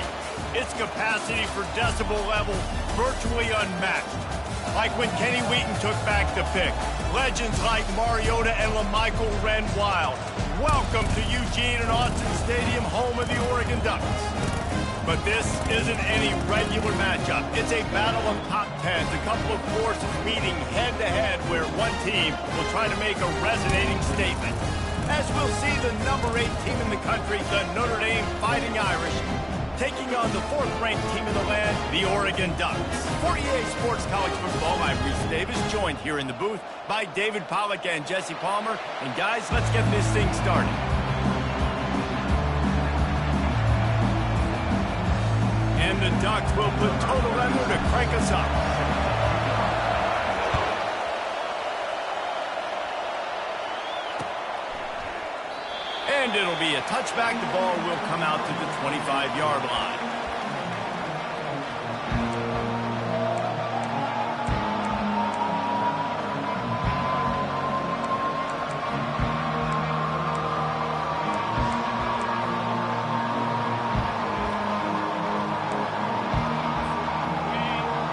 Its capacity for decibel level virtually unmatched. Like when Kenny Wheaton took back the pick. Legends like Mariota and LaMichael ran wild. Welcome to Eugene and Autzen Stadium, home of the Oregon Ducks. But this isn't any regular matchup. It's a battle of top tens, a couple of forces meeting head-to-head where one team will try to make a resonating statement. As we'll see the number 8 team in the country, the Notre Dame Fighting Irish, taking on the 4th-ranked team in the land, the Oregon Ducks. For EA Sports College Football, I'm Reese Davis, joined here in the booth by David Pollack and Jesse Palmer. And guys, let's get this thing started. And the Ducks will put total under to crank us up. And it'll be a touchback. The ball will come out to the 25-yard line.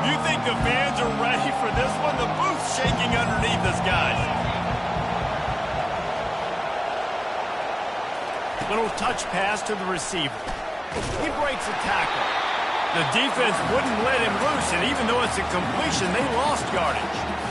You think the fans are ready for this one? The booth's shaking underneath us, guys. Little touch pass to the receiver. He breaks a tackle. The defense wouldn't let him loose, and even though it's a completion, they lost yardage.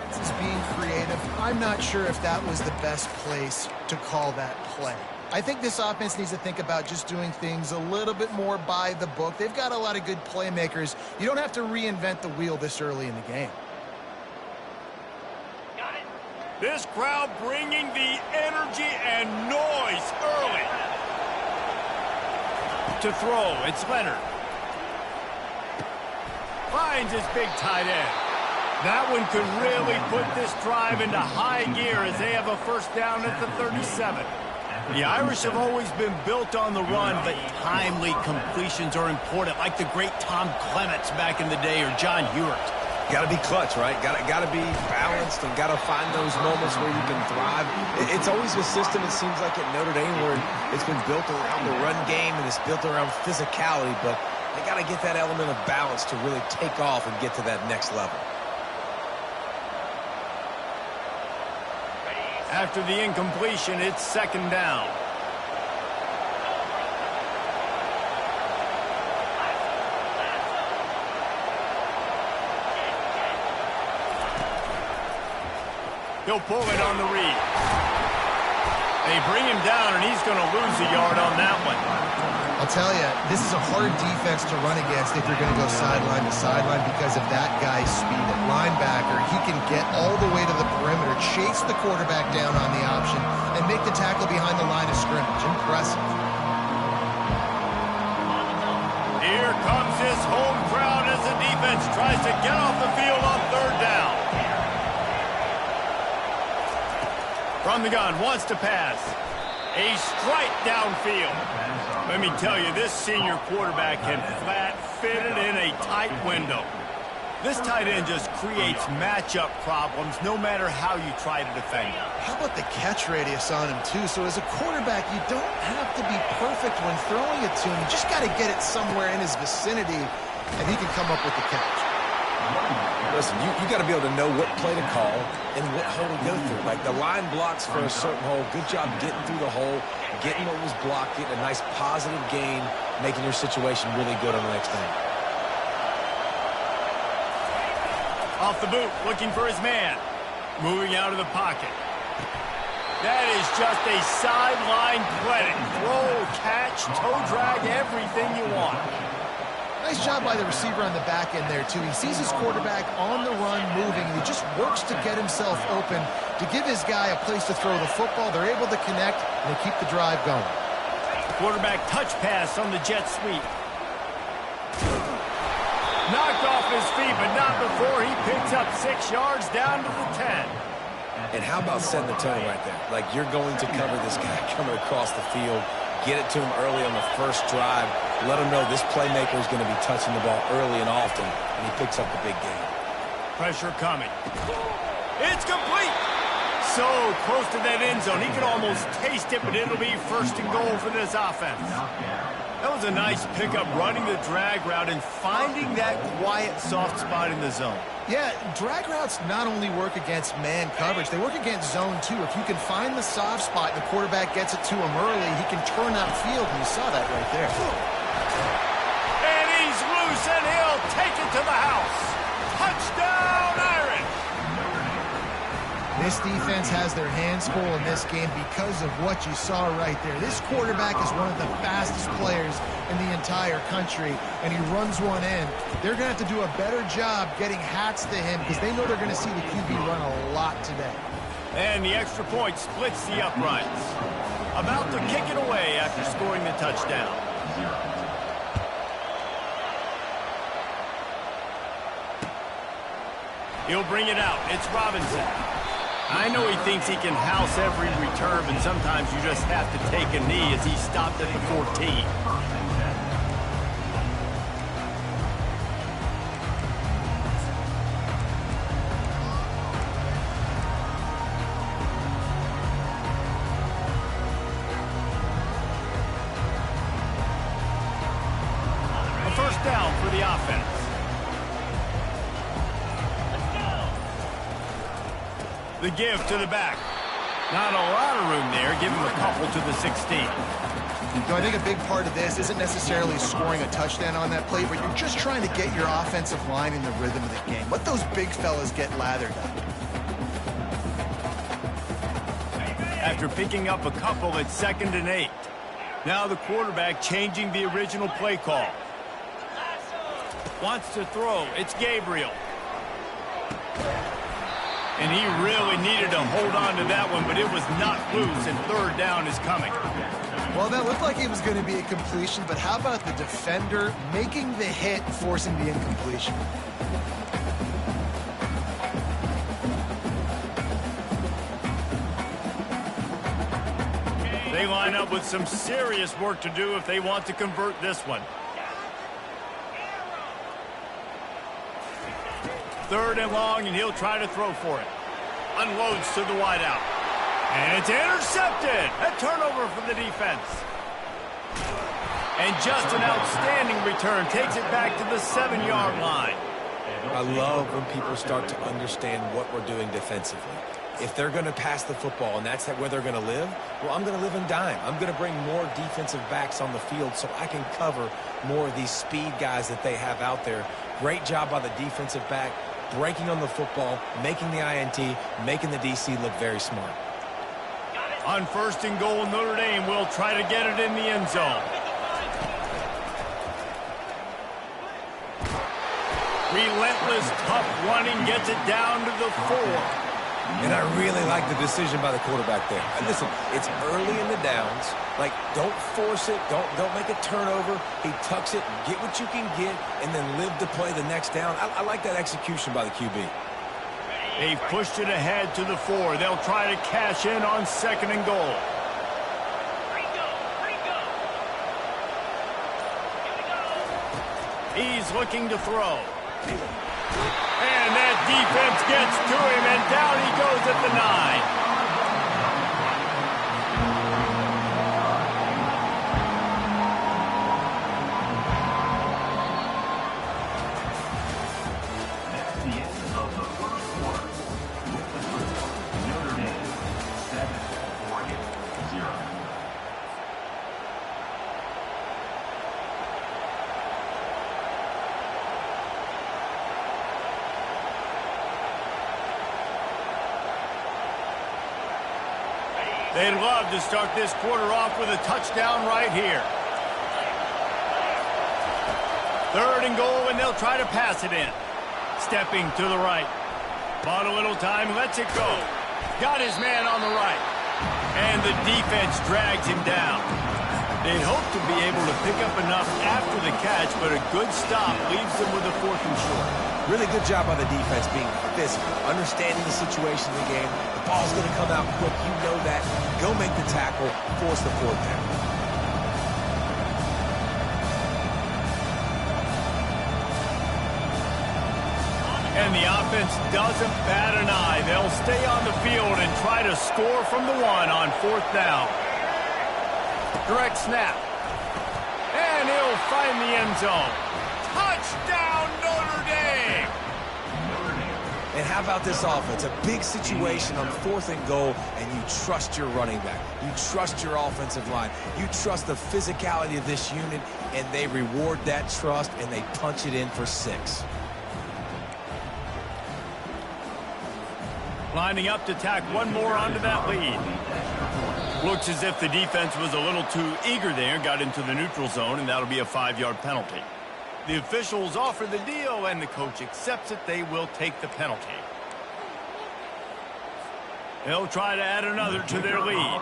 This is being creative. I'm not sure if that was the best place to call that play. I think this offense needs to think about just doing things a little bit more by the book. They've got a lot of good playmakers. You don't have to reinvent the wheel this early in the game. Got it. This crowd bringing the energy and noise early. To throw, it's Leonard. Finds his big tight end. That one could really put this drive into high gear as they have a first down at the 37. The Irish have always been built on the run, but timely completions are important, like the great Tom Clements back in the day or John Hewart. Got to be clutch, right? Got to be balanced and got to find those moments where you can thrive. It's always a system, it seems like, at Notre Dame where it's been built around the run game and it's built around physicality, but they got to get that element of balance to really take off and get to that next level. After the incompletion, it's second down. He'll pull it on the read. They bring him down, and he's going to lose a yard on that one. I'll tell you, this is a hard defense to run against if you're going to go sideline to sideline because of that guy's speed. At linebacker, he can get all the way to the perimeter, chase the quarterback down on the option, and make the tackle behind the line of scrimmage. Impressive. Here comes his home crowd as the defense tries to get off the field on third down. From the gun, wants to pass. A strike downfield. Let me tell you, this senior quarterback can flat fit it in a tight window. This tight end just creates matchup problems no matter how you try to defend him. How about the catch radius on him, too? So as a quarterback, you don't have to be perfect when throwing it to him. You just got to get it somewhere in his vicinity, and he can come up with the catch. Listen, you got to be able to know what play to call and what hole to go through. Like the line blocks for a certain hole. Good job getting through the hole, getting what was blocked, getting a nice positive gain, making your situation really good on the next down. Off the boot, looking for his man. Moving out of the pocket. That is just a sideline credit. Throw, catch, toe drag, everything you want. Nice job by the receiver on the back end there, too. He sees his quarterback on the run moving, and he just works to get himself open to give his guy a place to throw the football. They're able to connect, and they keep the drive going. Quarterback touch pass on the jet sweep. Knocked off his feet, but not before he picks up 6 yards down to the 10. And how about setting the tone right there? Like you're going to cover this guy coming across the field. Get it to him early on the first drive. Let him know this playmaker is going to be touching the ball early and often, and he picks up the big game. Pressure coming. It's complete. So close to that end zone. He could almost taste it, but it'll be first and goal for this offense. That was a nice pickup, running the drag route and finding that quiet, soft spot in the zone. Yeah, drag routes not only work against man coverage, they work against zone too. If you can find the soft spot and the quarterback gets it to him early, he can turn that field, and you saw that right there. And he's loose, and he'll take it to the house. Touchdown, Irish! This defense has their hands full in this game because of what you saw right there. This quarterback is one of the fastest players in the entire country, and he runs one in. They're going to have to do a better job getting hats to him because they know they're going to see the QB run a lot today. And the extra point splits the uprights. About to kick it away after scoring the touchdown. He'll bring it out. It's Robinson. I know he thinks he can house every return, but sometimes you just have to take a knee as he stopped at the 14. A first down for the offense. The give to the back. Not a lot of room there. Give him a couple to the 16. I think a big part of this isn't necessarily scoring a touchdown on that play, but you're just trying to get your offensive line in the rhythm of the game. Let those big fellas get lathered up. After picking up a couple at 2nd and 8. Now the quarterback changing the original play call. Wants to throw. It's Gabriel. And he really needed to hold on to that one, but it was not loose, and third down is coming. Well, that looked like it was going to be a completion, but how about the defender making the hit, forcing the incompletion? They line up with some serious work to do if they want to convert this one. 3rd and long, and he'll try to throw for it. Unloads to the wideout. And it's intercepted. A turnover for the defense. And just an outstanding return. Takes it back to the 7-yard line. I love when people start to understand what we're doing defensively. If they're going to pass the football and that's where they're going to live, well, I'm going to live in dime. I'm going to bring more defensive backs on the field so I can cover more of these speed guys that they have out there. Great job by the defensive back, breaking on the football, making the INT, making the DC look very smart. On 1st and goal, Notre Dame will try to get it in the end zone. Relentless, tough running gets it down to the 4. And I really like the decision by the quarterback there. And listen, it's early in the downs. Like, don't force it. Don't make a turnover. He tucks it, get what you can get, and then live to play the next down. I like that execution by the QB. They've pushed it ahead to the 4. They'll try to cash in on 2nd and goal. He's looking to throw. And that defense gets to him, and down he goes at the 9. They'd love to start this quarter off with a touchdown right here. 3rd and goal, and they'll try to pass it in. Stepping to the right. Bought a little time, lets it go. Got his man on the right. And the defense drags him down. They hope to be able to pick up enough after the catch, but a good stop leaves them with a 4th and short. Really good job by the defense being physical, understanding the situation in the game. The ball's going to come out quick. You know that. Go make the tackle, force the 4th down. And the offense doesn't bat an eye. They'll stay on the field and try to score from the 1 on 4th down. Direct snap. And he'll find the end zone. Touchdown, Notre Dame! And how about this offense? A big situation on 4th and goal, and you trust your running back. You trust your offensive line. You trust the physicality of this unit, and they reward that trust, and they punch it in for 6. Lining up to tack one more onto that lead. Looks as if the defense was a little too eager there, got into the neutral zone, and that'll be a 5-yard penalty. The officials offer the deal, and the coach accepts it. They will take the penalty. They'll try to add another to their lead.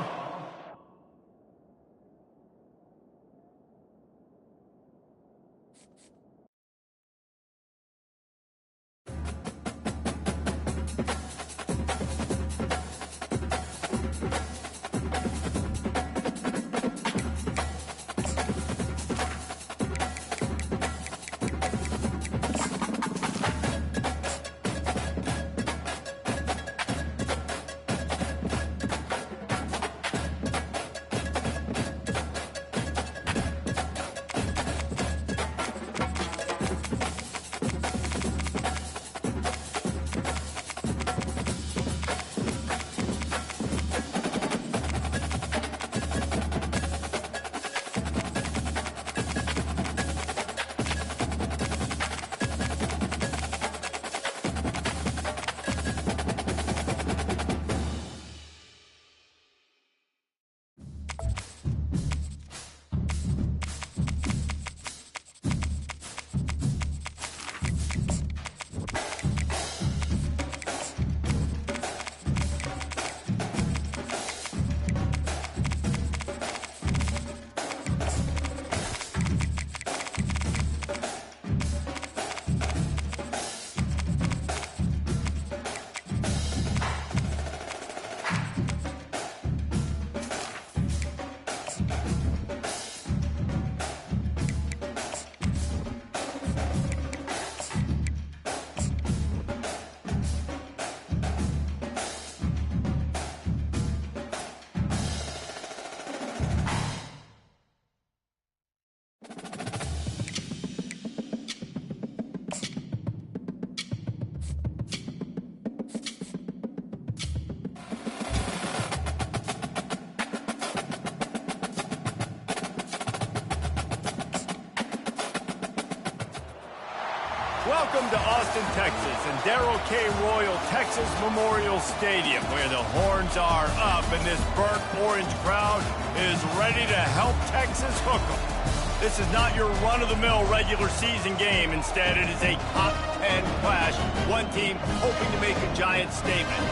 Welcome to Austin, Texas, and Darrell K. Royal Texas Memorial Stadium, where the horns are up and this burnt orange crowd is ready to help Texas hook 'em. This is not your run-of-the-mill regular season game. Instead, it is a top 10 clash, one team hoping to make a giant statement.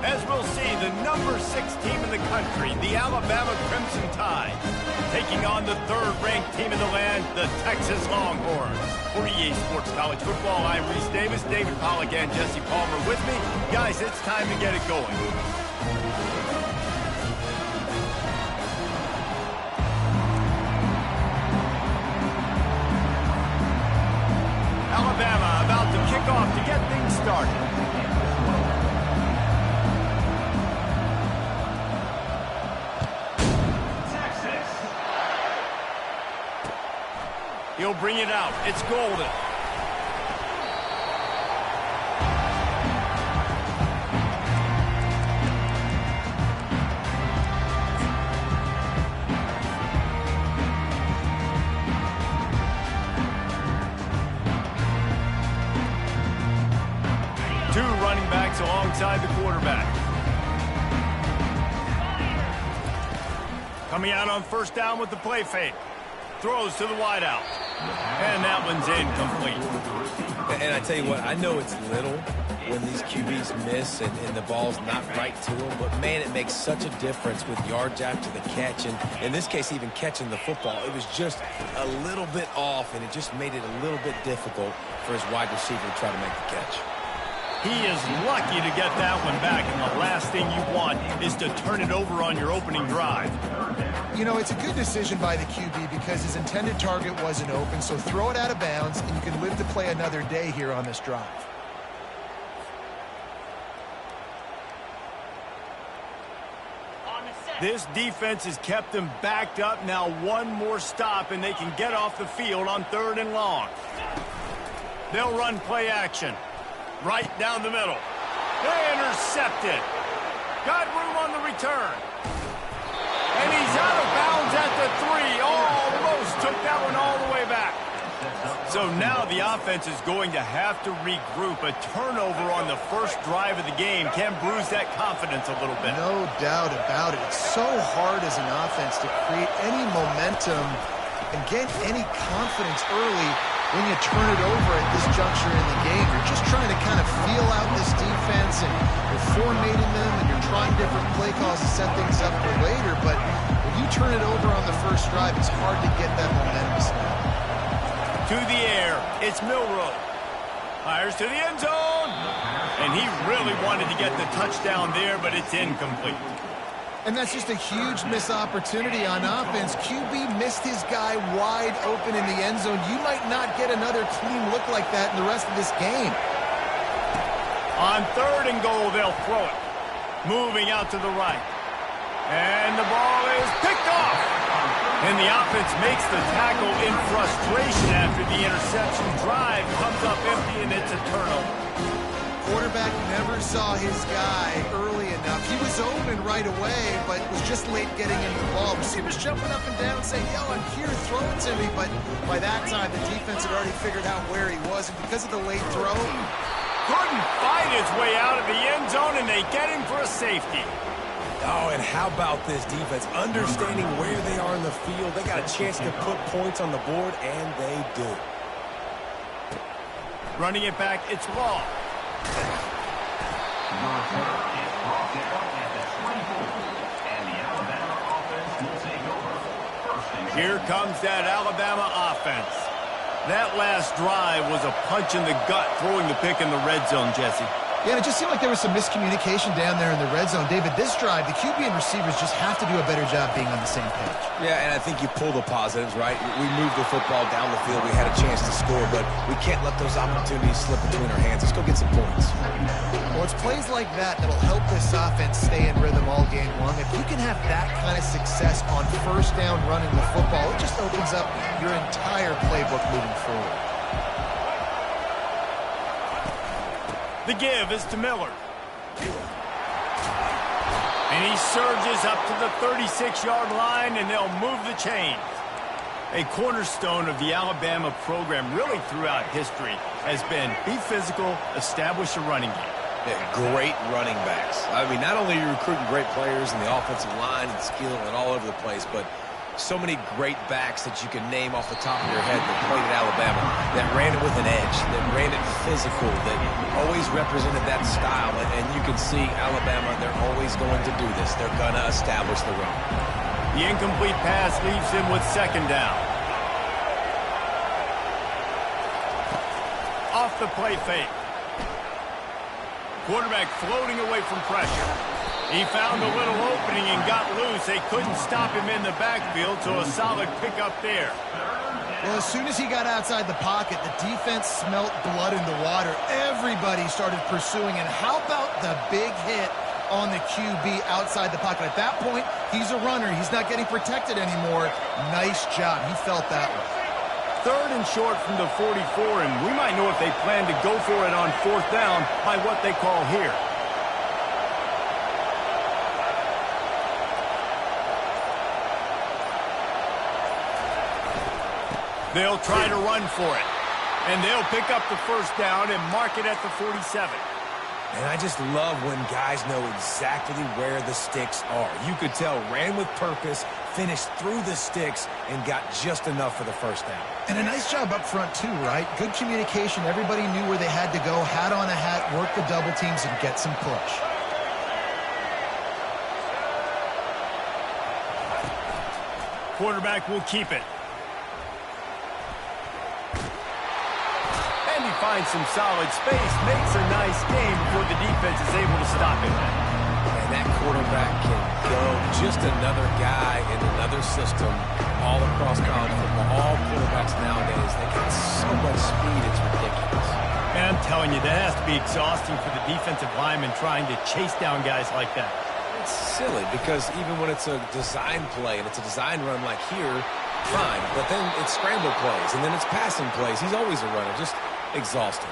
As we'll see, the number 6 team in the country, the Alabama Crimson Tide, taking on the 3rd-ranked team in the land, the Texas Longhorns. For EA Sports College Football, I'm Reese Davis, David Pollack, and Jesse Palmer with me. Guys, it's time to get it going. Alabama about to kick off to get things started. Texas. He'll bring it out. It's Golden. Two running backs alongside the quarterback. Coming out on first down with the play fake. Throws to the wideout. And that one's incomplete. And I tell you what, I know it's little when these QBs miss and the ball's not right to them, but man, it makes such a difference with yards after the catch. And in this case, even catching the football, it was just a little bit off, and it just made it a little bit difficult for his wide receiver to try to make the catch. He is lucky to get that one back, and the last thing you want is to turn it over on your opening drive. You know, it's a good decision by the QB because his intended target wasn't open, so throw it out of bounds, and you can live to play another day here on this drive. On the set. This defense has kept them backed up. Now one more stop, and they can get off the field on 3rd and long. They'll run play action. Right down the middle. They intercepted. Got room on the return. And he's out of bounds at the 3. Almost took that one all the way back. So now the offense is going to have to regroup. A turnover on the first drive of the game can bruise that confidence a little bit. No doubt about it. It's so hard as an offense to create any momentum and get any confidence early when you turn it over at this juncture in the game. You're just trying to kind of feel out this defense, and you're formatting them, and you're trying different play calls to set things up for later. But when you turn it over on the first drive, it's hard to get that momentum snap. To the air, it's Milroe. Fires to the end zone. And he really wanted to get the touchdown there, but it's incomplete. And that's just a huge missed opportunity on offense. QB missed his guy wide open in the end zone. You might not get another clean look like that in the rest of this game. On 3rd and goal, they'll throw it. Moving out to the right. And the ball is picked off. And the offense makes the tackle in frustration after the interception. Drive comes up empty, and it's a turnover. Quarterback never saw his guy early enough. He was open right away, but was just late getting into the ball. Receivers jumping up and down saying, yo, I'm here, throw it to me. But by that time, the defense had already figured out where he was. And because of the late throw, Couldn't fight his way out of the end zone, and they get him for a safety. Oh, and how about this defense? Understanding where they are in the field. They got a chance to put points on the board, and they do. Running it back, it's Law. Here comes that Alabama offense. That last drive was a punch in the gut, throwing the pick in the red zone, Jesse. yeah, and it just seemed like there was some miscommunication down there in the red zone. David, this drive, the QB and receivers just have to do a better job being on the same page. Yeah, and I think you pull the positives, right? We moved the football down the field. We had a chance to score, but we can't let those opportunities slip between our hands. Let's go get some points. Well, it's plays like that that'll help this offense stay in rhythm all game long. If you can have that kind of success on first down running the football, it just opens up your entire playbook moving forward. The give is to Miller. And he surges up to the 36-yard line, and they'll move the chains. A cornerstone of the Alabama program really throughout history has been be physical, establish a running game. Yeah, great running backs. I mean, not only are you recruiting great players in the offensive line and skill and all over the place, but so many great backs that you can name off the top of your head that played at Alabama, that ran it with an edge, that ran it physical, that always represented that style. And you can see Alabama, they're always going to do this. They're going to establish the run. The incomplete pass leaves him with second down. Off the play fake. Quarterback floating away from pressure. He found a little opening and got loose. They couldn't stop him in the backfield, so a solid pickup there. Well, as soon as he got outside the pocket, the defense smelt blood in the water. Everybody started pursuing, and how about the big hit on the QB outside the pocket? At that point, he's a runner. He's not getting protected anymore. Nice job. He felt that one. Third and short from the 44, and we might know if they plan to go for it on fourth down by what they call here. They'll try to run for it, and they'll pick up the first down and mark it at the 47. And I just love when guys know exactly where the sticks are. You could tell ran with purpose, finished through the sticks, and got just enough for the first down. And a nice job up front, too, right? Good communication. Everybody knew where they had to go, hat on a hat, work the double teams, and get some push. Quarterback will keep it. And he finds some solid space, makes a nice game before the defense is able to stop him. And that quarterback can go just another guy in another system all across college football. All quarterbacks nowadays, they got so much speed, it's ridiculous. And I'm telling you, that has to be exhausting for the defensive lineman trying to chase down guys like that. It's silly because even when it's a design play and it's a design run like here, fine. But then it's scramble plays and then it's passing plays. He's always a runner, just exhausting.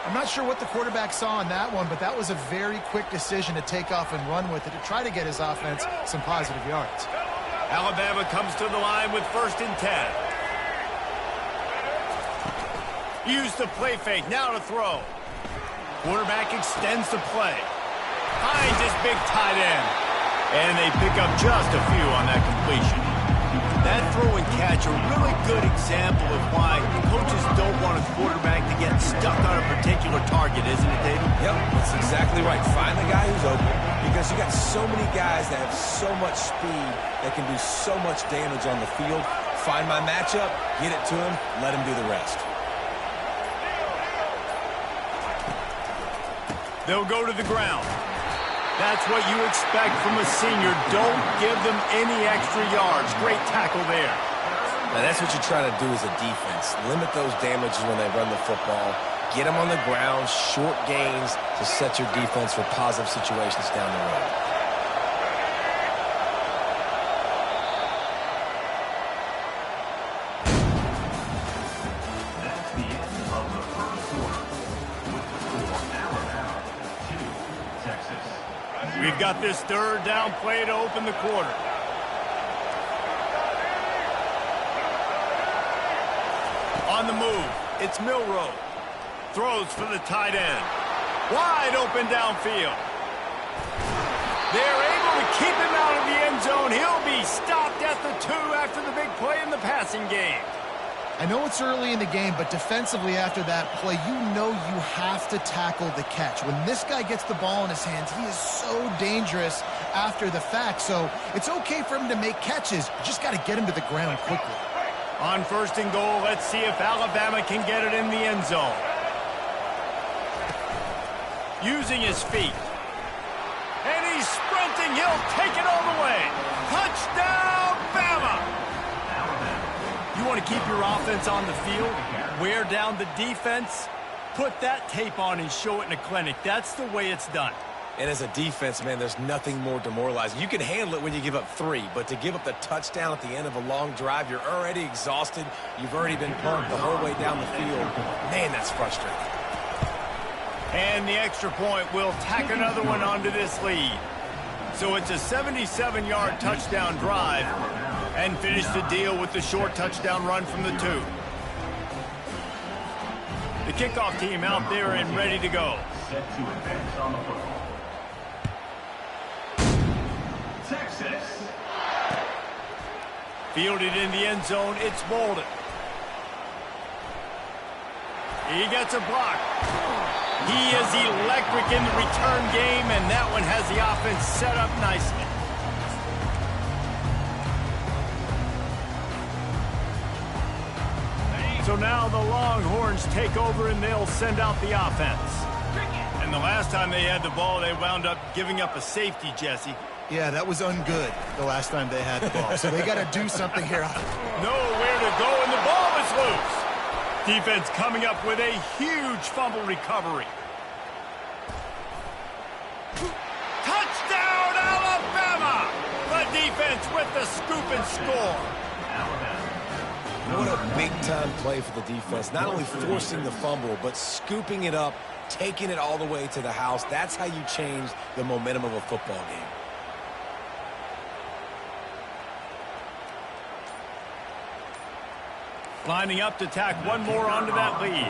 I'm not sure what the quarterback saw on that one, but that was a very quick decision to take off and run with it to try to get his offense some positive yards. Alabama comes to the line with 1st and 10. Use the play fake, now to throw. Quarterback extends the play. Finds his big tight end. And they pick up just a few on that completion. That throw and catch, a really good example of why coaches don't want a quarterback to get stuck on a particular target, isn't it, David? Yep, that's exactly right. Find the guy who's open because you got so many guys that have so much speed that can do so much damage on the field. Find my matchup, get it to him, let him do the rest. They'll go to the ground. That's what you expect from a senior. Don't give them any extra yards. Great tackle there. Now, that's what you try to do as a defense. Limit those damages when they run the football. Get them on the ground, short gains to set your defense for positive situations down the road. That's the end of the first quarter. With the score, Alabama 2, Texas. We've got this third down play to open the quarter. On the move, it's Milroe. Throws for the tight end. Wide open downfield. They're able to keep him out of the end zone. He'll be stopped at the 2 after the big play in the passing game. I know it's early in the game, but defensively after that play, you know you have to tackle the catch. When this guy gets the ball in his hands, he is so dangerous after the fact. So it's okay for him to make catches. You just got to get him to the ground quickly. On 1st and goal, let's see if Alabama can get it in the end zone. Using his feet. And he's sprinting. He'll take it all the way. Touchdown, Bama! You want to keep your offense on the field, wear down the defense, put that tape on and show it in a clinic. That's the way it's done. And as a defense, man, there's nothing more demoralizing. You can handle it when you give up 3, but to give up the touchdown at the end of a long drive, you're already exhausted. You've already been pumped the whole way down the field. Man, that's frustrating. And the extra point will tack another one onto this lead. So it's a 77-yard touchdown drive. And finish the deal with the short touchdown run from the 2. The kickoff team out there and ready to go. Set to advance on the football. Texas. Fielded in the end zone, it's Bolden. He gets a block. He is electric in the return game, and that one has the offense set up nicely. So now the Longhorns take over, and they'll send out the offense. And the last time they had the ball, they wound up giving up a safety, Jesse. Yeah, that was ungood the last time they had the ball. So they got to do something here. Nowhere to go, and the ball is loose. Defense coming up with a huge fumble recovery. Touchdown, Alabama! The defense with the scoop and score. What a big-time play for the defense. Not only forcing the fumble, but scooping it up, taking it all the way to the house. That's how you change the momentum of a football game. Lining up to tack one more onto that lead.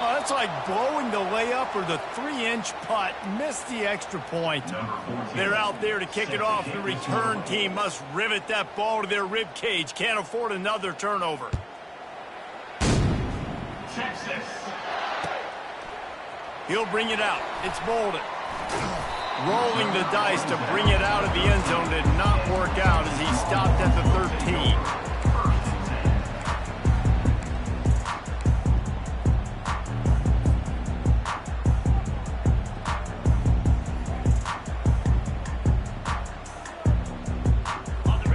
Oh, that's like blowing the layup or the 3-inch putt. Missed the extra point. They're out there to kick it off. The return team must rivet that ball to their rib cage. Can't afford another turnover. Texas. He'll bring it out. It's Bolden. Rolling the dice to bring it out of the end zone did not work out as he stopped at the 13.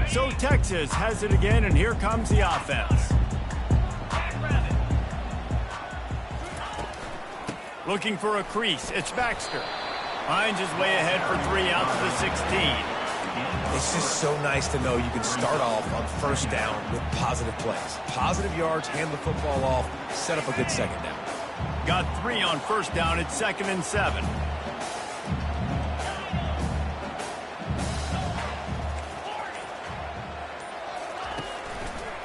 So Texas has it again, and here comes the offense. Looking for a crease. It's Baxter. Finds his way ahead for 3 out to the 16. It's just so nice to know you can start off on first down with positive plays. Positive yards, hand the football off, set up a good second down. Got 3 on first down. It's 2nd and 7.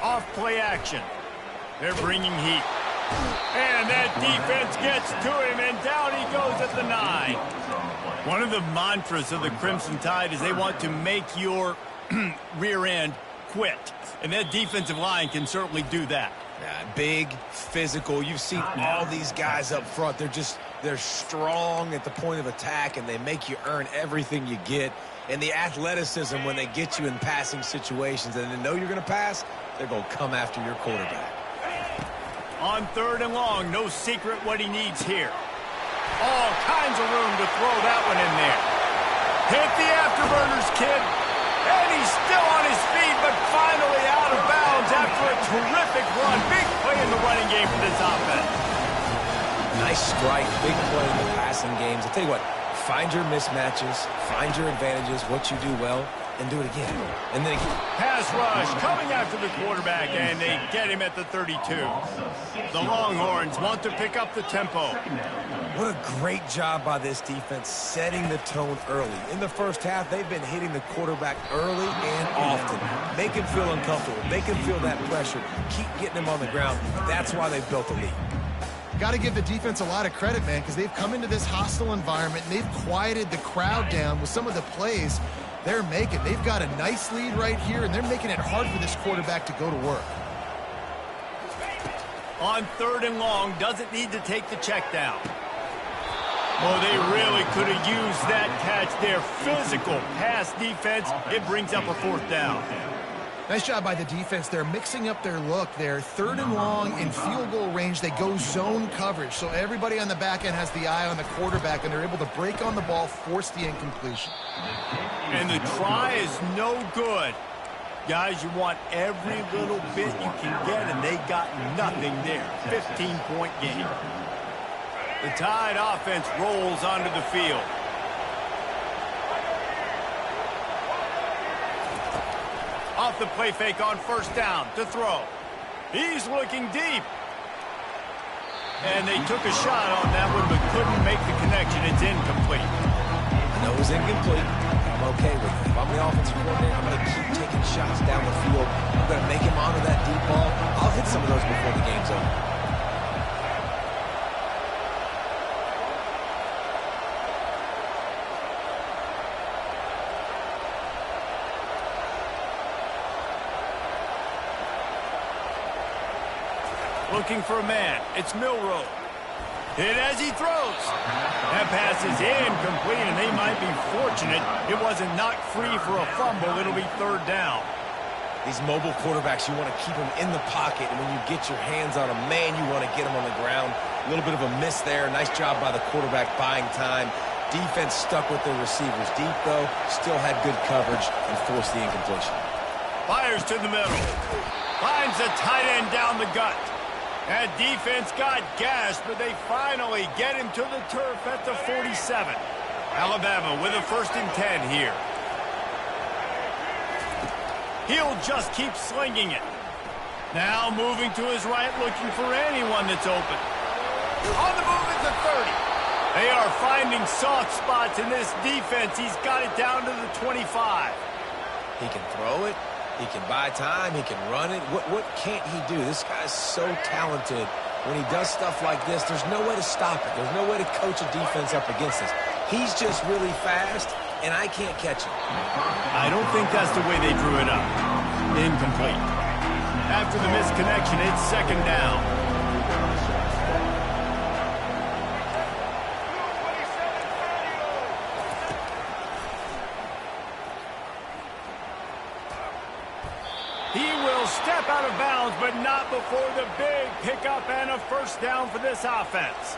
Off play action. They're bringing heat. And that defense gets to him, and down he goes at the 9. One of the mantras of the Crimson Tide is they want to make your rear end quit. And that defensive line can certainly do that. Yeah, big, physical. You've seen all these guys up front. They're strong at the point of attack, and they make you earn everything you get. And the athleticism when they get you in passing situations and they know you're going to pass, they're going to come after your quarterback. On 3rd and long, no secret what he needs here. All kinds of room to throw that one in there. Hit the afterburners, kid. And he's still on his feet, but finally out of bounds after a terrific run. Big play in the running game for this offense. Nice strike, big play in the passing games. I'll tell you what, find your mismatches, find your advantages, what you do well, and do it again. And then again. Pass rush coming after the quarterback, and they get him at the 32. The Longhorns want to pick up the tempo. What a great job by this defense setting the tone early. In the first half, they've been hitting the quarterback early and often. Make him feel uncomfortable. Make him feel that pressure. Keep getting him on the ground. That's why they've built a lead. Got to give the defense a lot of credit, man, because they've come into this hostile environment and they've quieted the crowd down with some of the plays they're making. They've got a nice lead right here, and they're making it hard for this quarterback to go to work. On 3rd and long, doesn't need to take the check down. Oh, they really could have used that catch there. Physical pass defense. It brings up a 4th down. Nice job by the defense. They're mixing up their look there. 3rd and long in field goal range. They go zone coverage. So everybody on the back end has the eye on the quarterback, and they're able to break on the ball, force the incompletion. And the try is no good. Guys, you want every little bit you can get, and they got nothing there. 15-point game. The Tide offense rolls onto the field. Off the play fake on first down to throw. He's looking deep. And they took a shot on that one but couldn't make the connection. It's incomplete. I know it was incomplete. I'm okay with it. If I'm the offensive coordinator, I'm going to keep taking shots down the field. I'm going to make him honor that deep ball. I'll hit some of those before the game's over. Looking for a man. It's Milroe. Hit as he throws. That pass is incomplete, and they might be fortunate it wasn't knocked free for a fumble. It'll be third down. These mobile quarterbacks, you want to keep them in the pocket, and when you get your hands on them, man, you want to get them on the ground. A little bit of a miss there. Nice job by the quarterback buying time. Defense stuck with their receivers deep, though. Still had good coverage and forced the incompletion. Fires to the middle. Finds the tight end down the gut. That defense got gashed, but they finally get him to the turf at the 47. Alabama with a 1st and 10 here. He'll just keep slinging it. Now moving to his right, looking for anyone that's open. On the move at the 30. They are finding soft spots in this defense. He's got it down to the 25. He can throw it. He can buy time. He can run it. What can't he do? This guy's so talented. When he does stuff like this, there's no way to stop it. There's no way to coach a defense up against this. He's just really fast, and I can't catch him. I don't think that's the way they drew it up. Incomplete. After the misconnection, it's 2nd down. He will step out of bounds, but not before the big pickup and a 1st down for this offense.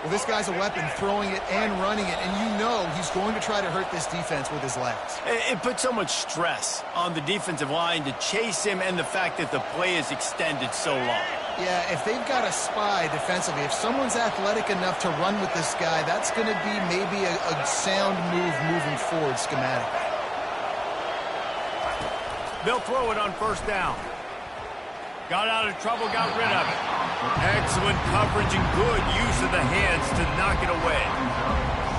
Well, this guy's a weapon, throwing it and running it, and you know he's going to try to hurt this defense with his legs. It puts so much stress on the defensive line to chase him, and the fact that the play is extended so long. Yeah, if they've got a spy defensively, if someone's athletic enough to run with this guy, that's going to be maybe a sound move moving forward schematically. They'll throw it on 1st down. Got out of trouble, got rid of it. Excellent coverage and good use of the hands to knock it away.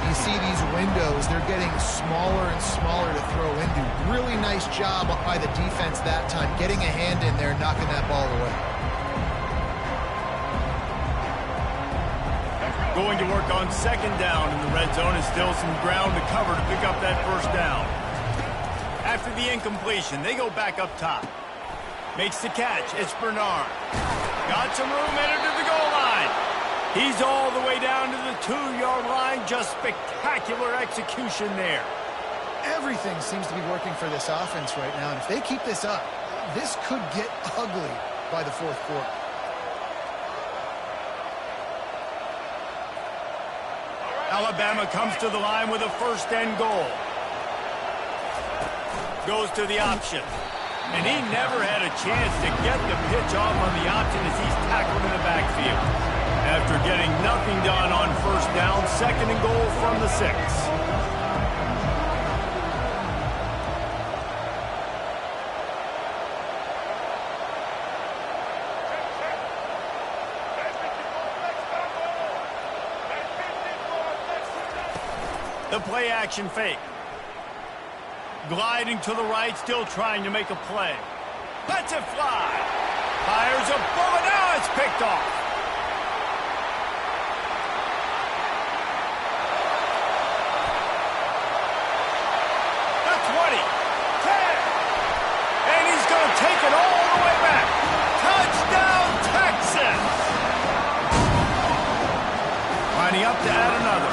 You see these windows, they're getting smaller and smaller to throw into. Really nice job by the defense that time, getting a hand in there, knocking that ball away. Going to work on 2nd down in the red zone, and still some ground to cover to pick up that 1st down. After the incompletion, they go back up top. Makes the catch. It's Bernard. Got some room, entered to the goal line. He's all the way down to the 2-yard line. Just spectacular execution there. Everything seems to be working for this offense right now, and if they keep this up, this could get ugly by the 4th quarter. Alabama comes to the line with a 1st and goal. Goes to the option. And he never had a chance to get the pitch off on the option as he's tackled in the backfield. After getting nothing done on 1st down, 2nd and goal from the 6. The play action fake. Gliding to the right, still trying to make a play. Lets it fly. Fires a bullet. Now it's picked off. The 20. 10. And he's going to take it all the way back. Touchdown, Texas. Lining up to add another.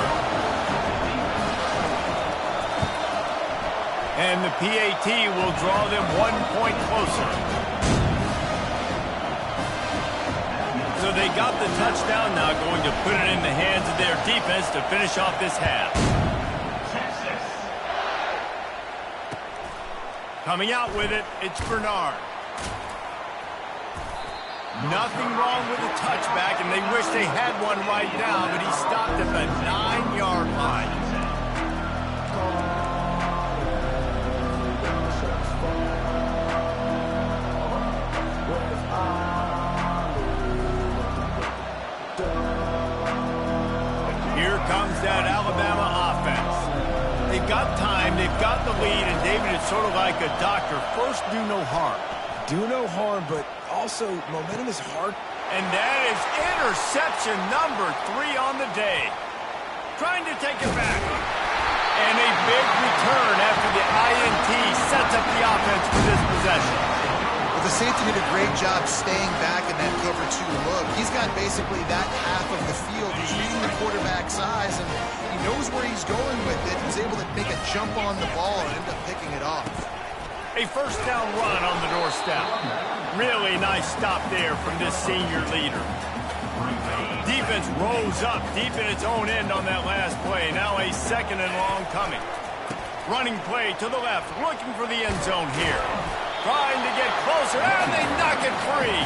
And the PAT will draw them 1 point closer. So they got the touchdown, now going to put it in the hands of their defense to finish off this half. Coming out with it, it's Bernard. Nothing wrong with the touchback, and they wish they had one right now, but he stopped at the 9-yard line. Here comes that Alabama offense. They've got time, they've got the lead, and David, it's sort of like a doctor. First, do no harm. Do no harm, but also momentum is hard. And that is interception number 3 on the day. Trying to take it back. And a big return after the INT sets up the offense for this possession. Well, the safety did a great job staying back in that cover 2 look. He's got basically that half of the field. He's reading the quarterback's eyes, and he knows where he's going with it. He's able to make a jump on the ball and end up picking it off. A first down run on the doorstep. Really nice stop there from this senior leader. Defense rose up deep in its own end on that last play. Now a second and long coming. Running play to the left, looking for the end zone here. Trying to get closer, and they knock it free.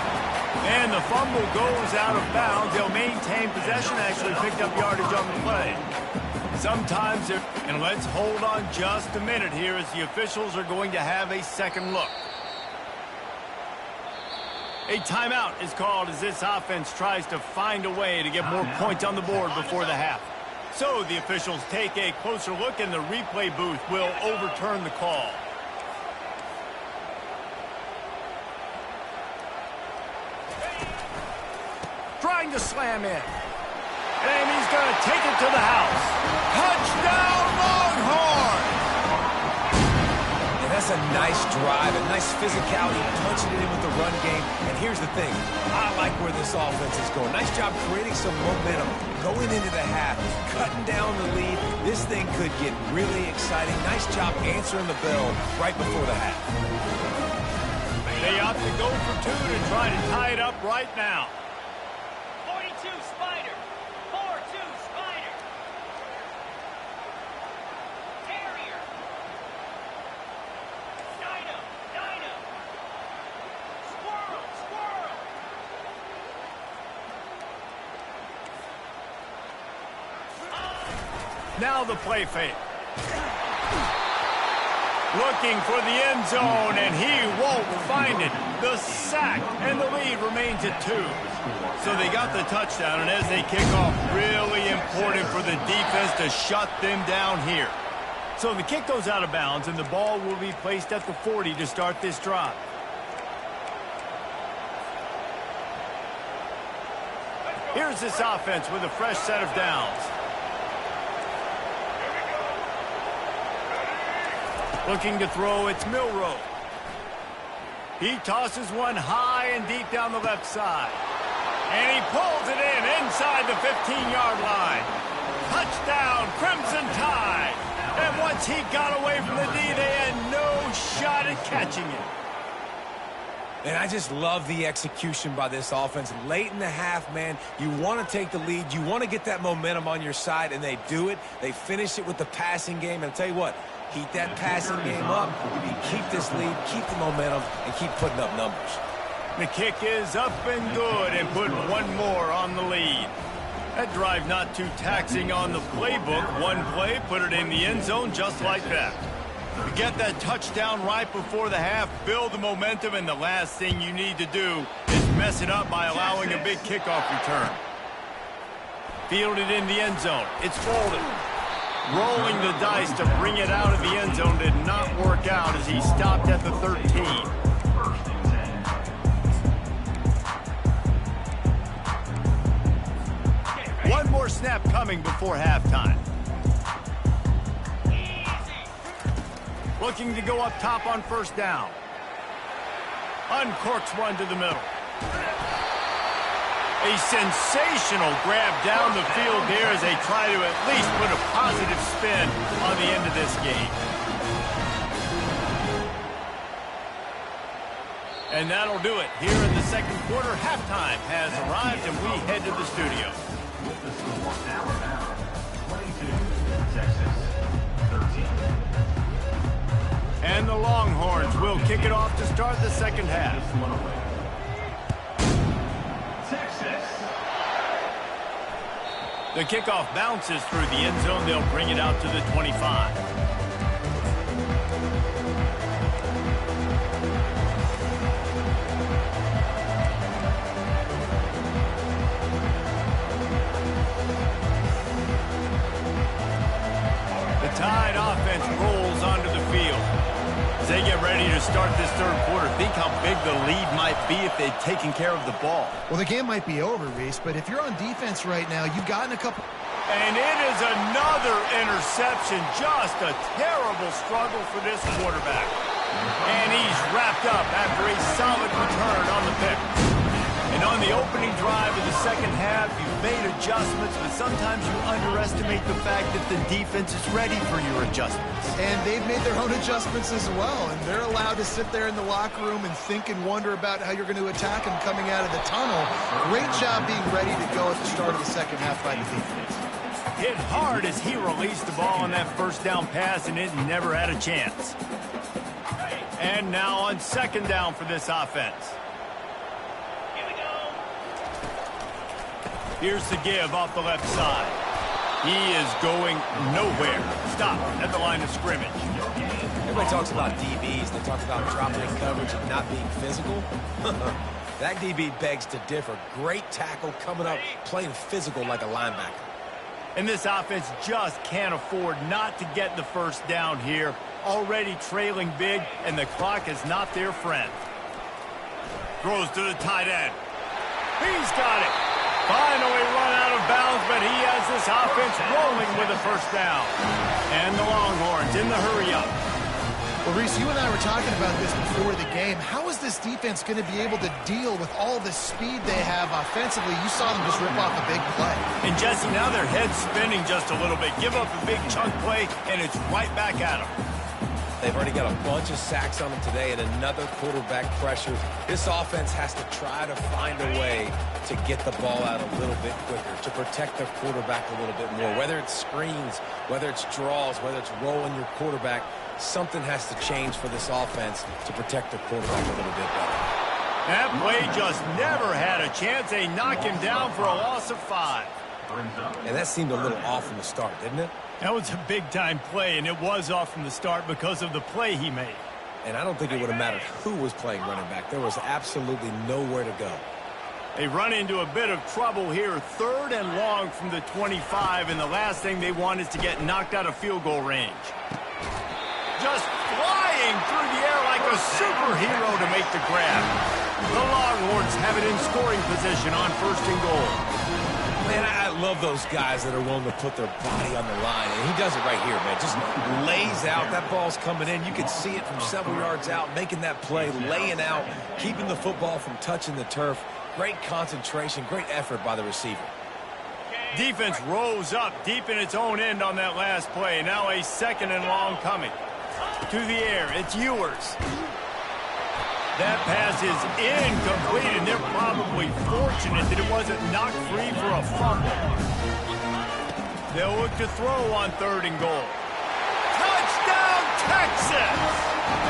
And the fumble goes out of bounds. They'll maintain possession, actually picked up yardage on the play. Sometimes, and let's hold on just a minute here as the officials are going to have a second look. A timeout is called as this offense tries to find a way to get more points on the board before the half. So the officials take a closer look, and the replay booth will overturn the call. Trying to slam in. And he's going to take it to the house. Touchdown, Longhorns! And that's a nice drive, a nice physicality, punching it in with the run game. And here's the thing. I like where this offense is going. Nice job creating some momentum, going into the half, cutting down the lead. This thing could get really exciting. Nice job answering the bell right before the half. They opt to go for 2 to try to tie it up right now. 42 Spider. 4-2 Spider. Terrier. Dino. Squirrel. Now the play fake. Looking for the end zone, and he won't find it. The sack, and the lead remains at 2. So they got the touchdown, and as they kick off, really important for the defense to shut them down here. So the kick goes out of bounds, and the ball will be placed at the 40 to start this drive. Here's this offense with a fresh set of downs. Looking to throw, it's Milroe. He tosses one high and deep down the left side. And he pulls it in inside the 15-yard line. Touchdown, Crimson Tide. And once he got away from the D, they had no shot at catching it. And I just love the execution by this offense. Late in the half, man, you want to take the lead. You want to get that momentum on your side, and they do it. They finish it with the passing game. And I'll tell you what, keep that passing game up. You keep this lead, keep the momentum, and keep putting up numbers. The kick is up and good, and put one more on the lead. That drive not too taxing on the playbook. One play, put it in the end zone just like that. You get that touchdown right before the half, build the momentum, and the last thing you need to do is mess it up by allowing a big kickoff return. Fielded in the end zone. It's folded. Rolling the dice to bring it out of the end zone did not work out as he stopped at the 13. One more snap coming before halftime. Looking to go up top on first down. Uncorks one to the middle. A sensational grab down the field there as they try to at least put a positive spin on the end of this game. And that'll do it. Here in the second quarter, halftime has arrived, and we head to the studio. With the score, Alabama 22, Texas 13. And the Longhorns will kick it off to start the second half. Texas. The kickoff bounces through the end zone. They'll bring it out to the 25. The Tide offense start this third quarter. Think how big the lead might be if they'd taken care of the ball. Well, the game might be over, Reese, but if you're on defense right now, you've gotten a couple... And it is another interception. Just a terrible struggle for this quarterback. And he's wrapped up after a solid return on the pick. And on the opening drive of the second half, you've made adjustments, but sometimes you underestimate the fact that the defense is ready for your adjustments. And they've made their own adjustments as well, and they're allowed to sit there in the locker room and think and wonder about how you're going to attack them coming out of the tunnel. Great job being ready to go at the start of the second half by the defense. Hit hard as he released the ball on that first down pass, and it never had a chance. And now on second down for this offense. Here we go. Here's the give off the left side. He is going nowhere. Stop at the line of scrimmage. Everybody talks about DBs. They talk about dropping in coverage and not being physical. That DB begs to differ. Great tackle coming up, playing physical like a linebacker. And this offense just can't afford not to get the first down here. Already trailing big, and the clock is not their friend. Throws to the tight end. He's got it. Finally run out of bounds, but he has this offense rolling with a first down. And the Longhorns in the hurry-up. Well, Reese, you and I were talking about this before the game. How is this defense going to be able to deal with all the speed they have offensively? You saw them just rip off a big play. And, Jesse, now their head's spinning just a little bit. Give up a big chunk play, and it's right back at them. They've already got a bunch of sacks on them today and another quarterback pressure. This offense has to try to find a way to get the ball out a little bit quicker, to protect their quarterback a little bit more. Whether it's screens, whether it's draws, whether it's rolling your quarterback, something has to change for this offense to protect their quarterback a little bit better. That play just never had a chance. They knock him down for a loss of 5. And that seemed a little off from the start, didn't it? That was a big-time play, and it was off from the start because of the play he made. And I don't think it would have mattered who was playing running back. There was absolutely nowhere to go. They run into a bit of trouble here, 3rd and long from the 25, and the last thing they want is to get knocked out of field goal range. Just flying through the air like a superhero to make the grab. The Longhorns have it in scoring position on 1st and goal. Man, I love those guys that are willing to put their body on the line. And he does it right here, man. Just lays out. That ball's coming in. You can see it from several yards out, making that play, laying out, keeping the football from touching the turf. Great concentration, great effort by the receiver. Defense rose up deep in its own end on that last play. Now a 2nd and long coming. To the air, it's Ewers. That pass is incomplete, and they're probably fortunate that it wasn't knocked free for a fumble. They'll look to throw on 3rd and goal. Touchdown, Texas!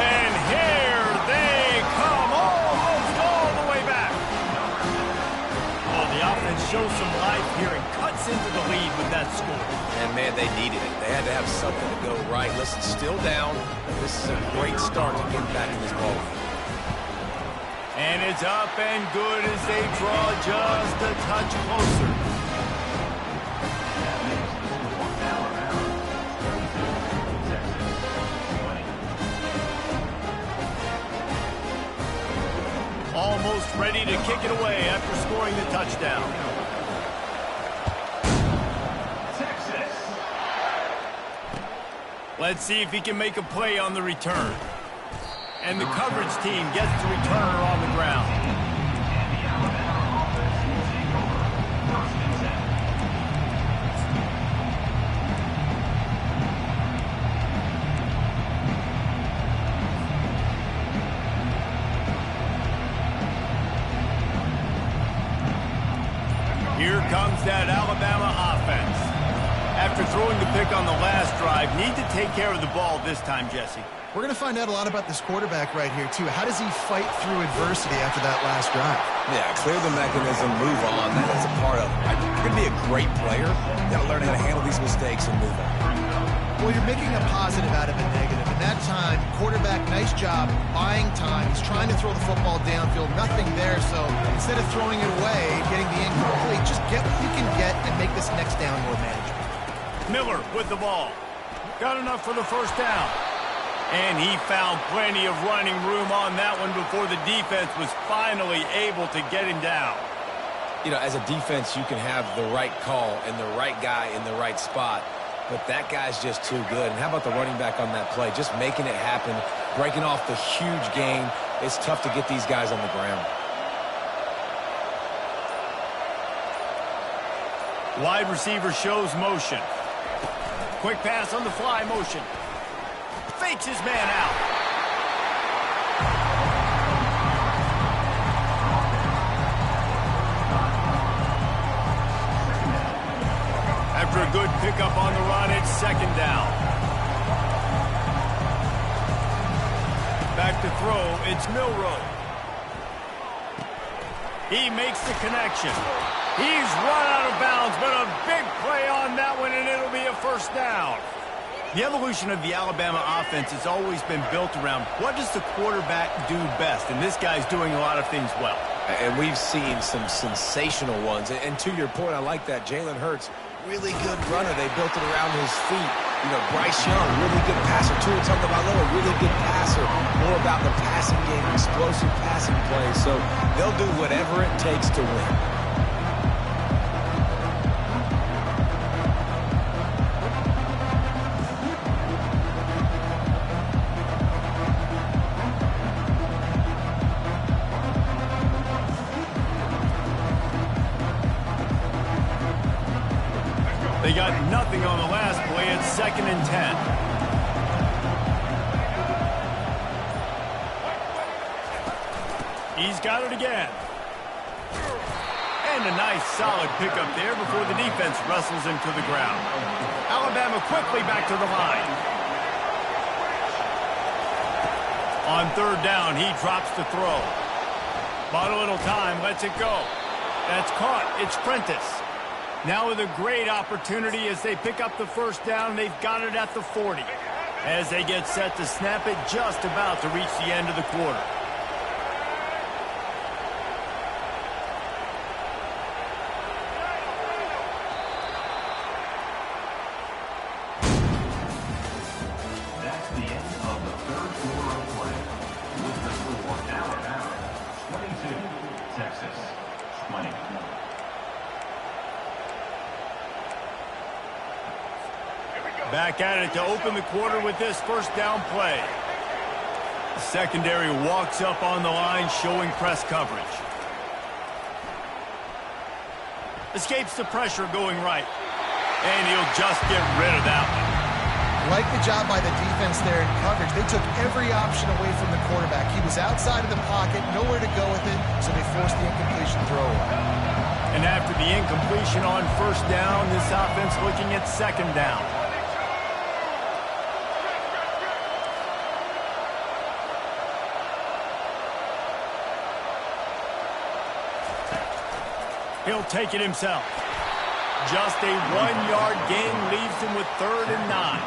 And here they come, almost all the way back. Oh, the offense shows some life here and cuts into the lead with that score. And, man, they needed it. They had to have something to go right. Listen, still down. This is a great start to get back in this ball game. And it's up and good as they draw just a touch closer. Almost ready to kick it away after scoring the touchdown. Texas. Let's see if he can make a play on the return. And the coverage team gets the returner on the ground. Here comes that Alabama offense. After throwing the pick on the last drive, need to take care of the ball this time, Jesse. We're going to find out a lot about this quarterback right here, too. How does he fight through adversity after that last drive? Yeah, clear the mechanism, move on. That's a part of it. You're going to be a great player. You got to learn how to handle these mistakes and move on. Well, you're making a positive out of a negative. In that time, quarterback, nice job, buying time. He's trying to throw the football downfield. Nothing there, so instead of throwing it away, getting the incomplete, just get what you can get and make this next down more manageable. Miller with the ball. Got enough for the first down. And he found plenty of running room on that one before the defense was finally able to get him down. You know, as a defense, you can have the right call and the right guy in the right spot, but that guy's just too good. And how about the running back on that play? Just making it happen, breaking off the huge gain. It's tough to get these guys on the ground. Wide receiver shows motion. Quick pass on the fly motion. Fakes his man out. After a good pickup on the run, it's second down. Back to throw, it's Milroe. He makes the connection. He's run out of bounds, but a big play on that one, and it'll be a first down. The evolution of the Alabama offense has always been built around what does the quarterback do best, and this guy's doing a lot of things well. And we've seen some sensational ones. And to your point, I like that. Jalen Hurts, really good runner. They built it around his feet. You know, Bryce Young, really good passer. Tua Tagovailoa, really good passer. More about the passing game, explosive passing plays. So they'll do whatever it takes to win. They got nothing on the last play. It's 2nd and 10. He's got it again. And a nice solid pickup there before the defense wrestles him to the ground. Alabama quickly back to the line. On 3rd down, he drops to throw. Bought a little time, lets it go. That's caught. It's Prentice. Now with a great opportunity as they pick up the first down, they've got it at the 40. As they get set to snap it, just about to reach the end of the quarter. That's the end of the 3rd quarter of play. With the score, Alabama 22, Texas 24. Back at it to open the quarter with this first down play. The secondary walks up on the line, showing press coverage. Escapes the pressure going right. And he'll just get rid of that one. Like the job by the defense there in coverage. They took every option away from the quarterback. He was outside of the pocket, nowhere to go with it, so they forced the incompletion throw away. And after the incompletion on first down, this offense looking at 2nd down. He'll take it himself. Just a 1-yard gain leaves him with 3rd and 9.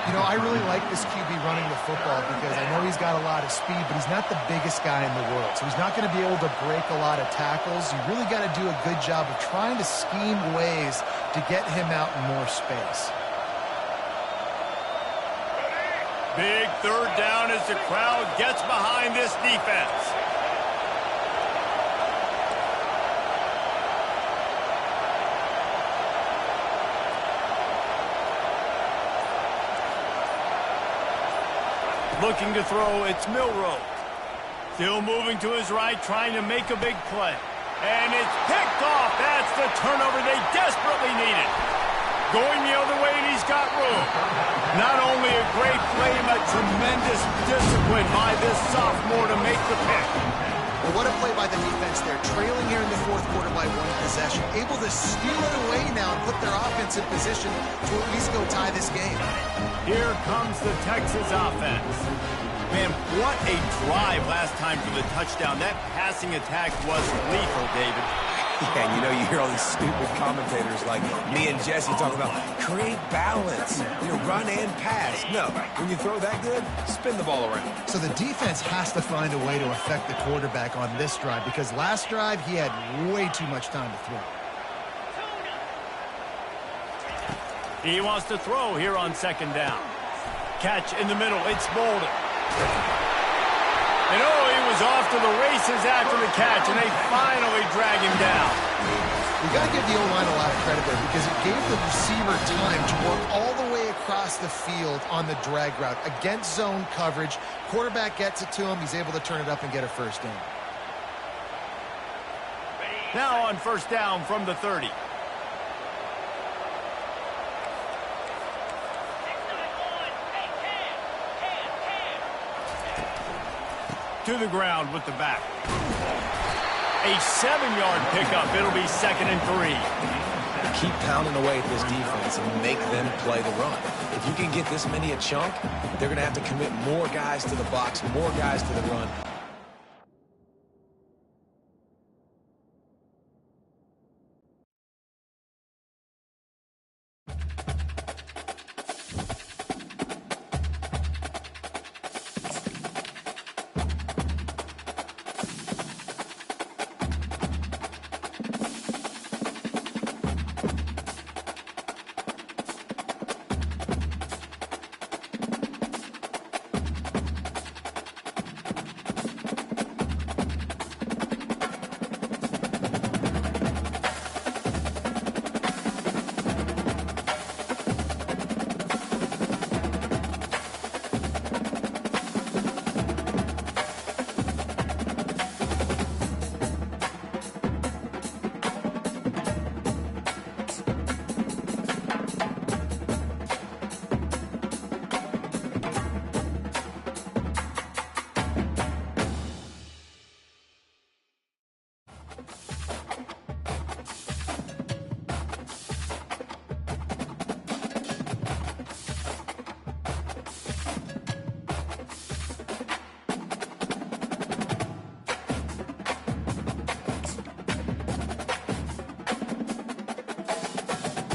You know, I really like this QB running the football because I know he's got a lot of speed, but he's not the biggest guy in the world. So he's not going to be able to break a lot of tackles. You really got to do a good job of trying to scheme ways to get him out in more space. Big 3rd down as the crowd gets behind this defense. Looking to throw, it's Milroe. Still moving to his right, trying to make a big play. And it's picked off. That's the turnover they desperately needed. Going the other way, and he's got room. Not only a great play, but tremendous discipline by this sophomore to make the pick. Well, what a play by the defense there. Trailing here in the 4th quarter by 1 possession. Able to steal it away now and put their offense in position to at least go tie this game. Here comes the Texas offense. Man, what a drive last time for the touchdown. That passing attack was lethal, David. Yeah, and you know, you hear all these stupid commentators like me and Jesse talking about create balance, you know, run and pass. No, when you throw that good, spin the ball around. So the defense has to find a way to affect the quarterback on this drive because last drive he had way too much time to throw. He wants to throw here on 2nd down. catch in the middle. It's Bolden. And oh, he was off to the races after the catch, and they finally drag him down. You got to give the O-line a lot of credit there because it gave the receiver time to work all the way across the field on the drag route against zone coverage. Quarterback gets it to him. He's able to turn it up and get a first down. Now on first down from the 30. To the ground with the back. A 7-yard pickup. It'll be 2nd and 3. Keep pounding away at this defense and make them play the run. If you can get this many a chunk, they're going to have to commit more guys to the box, more guys to the run,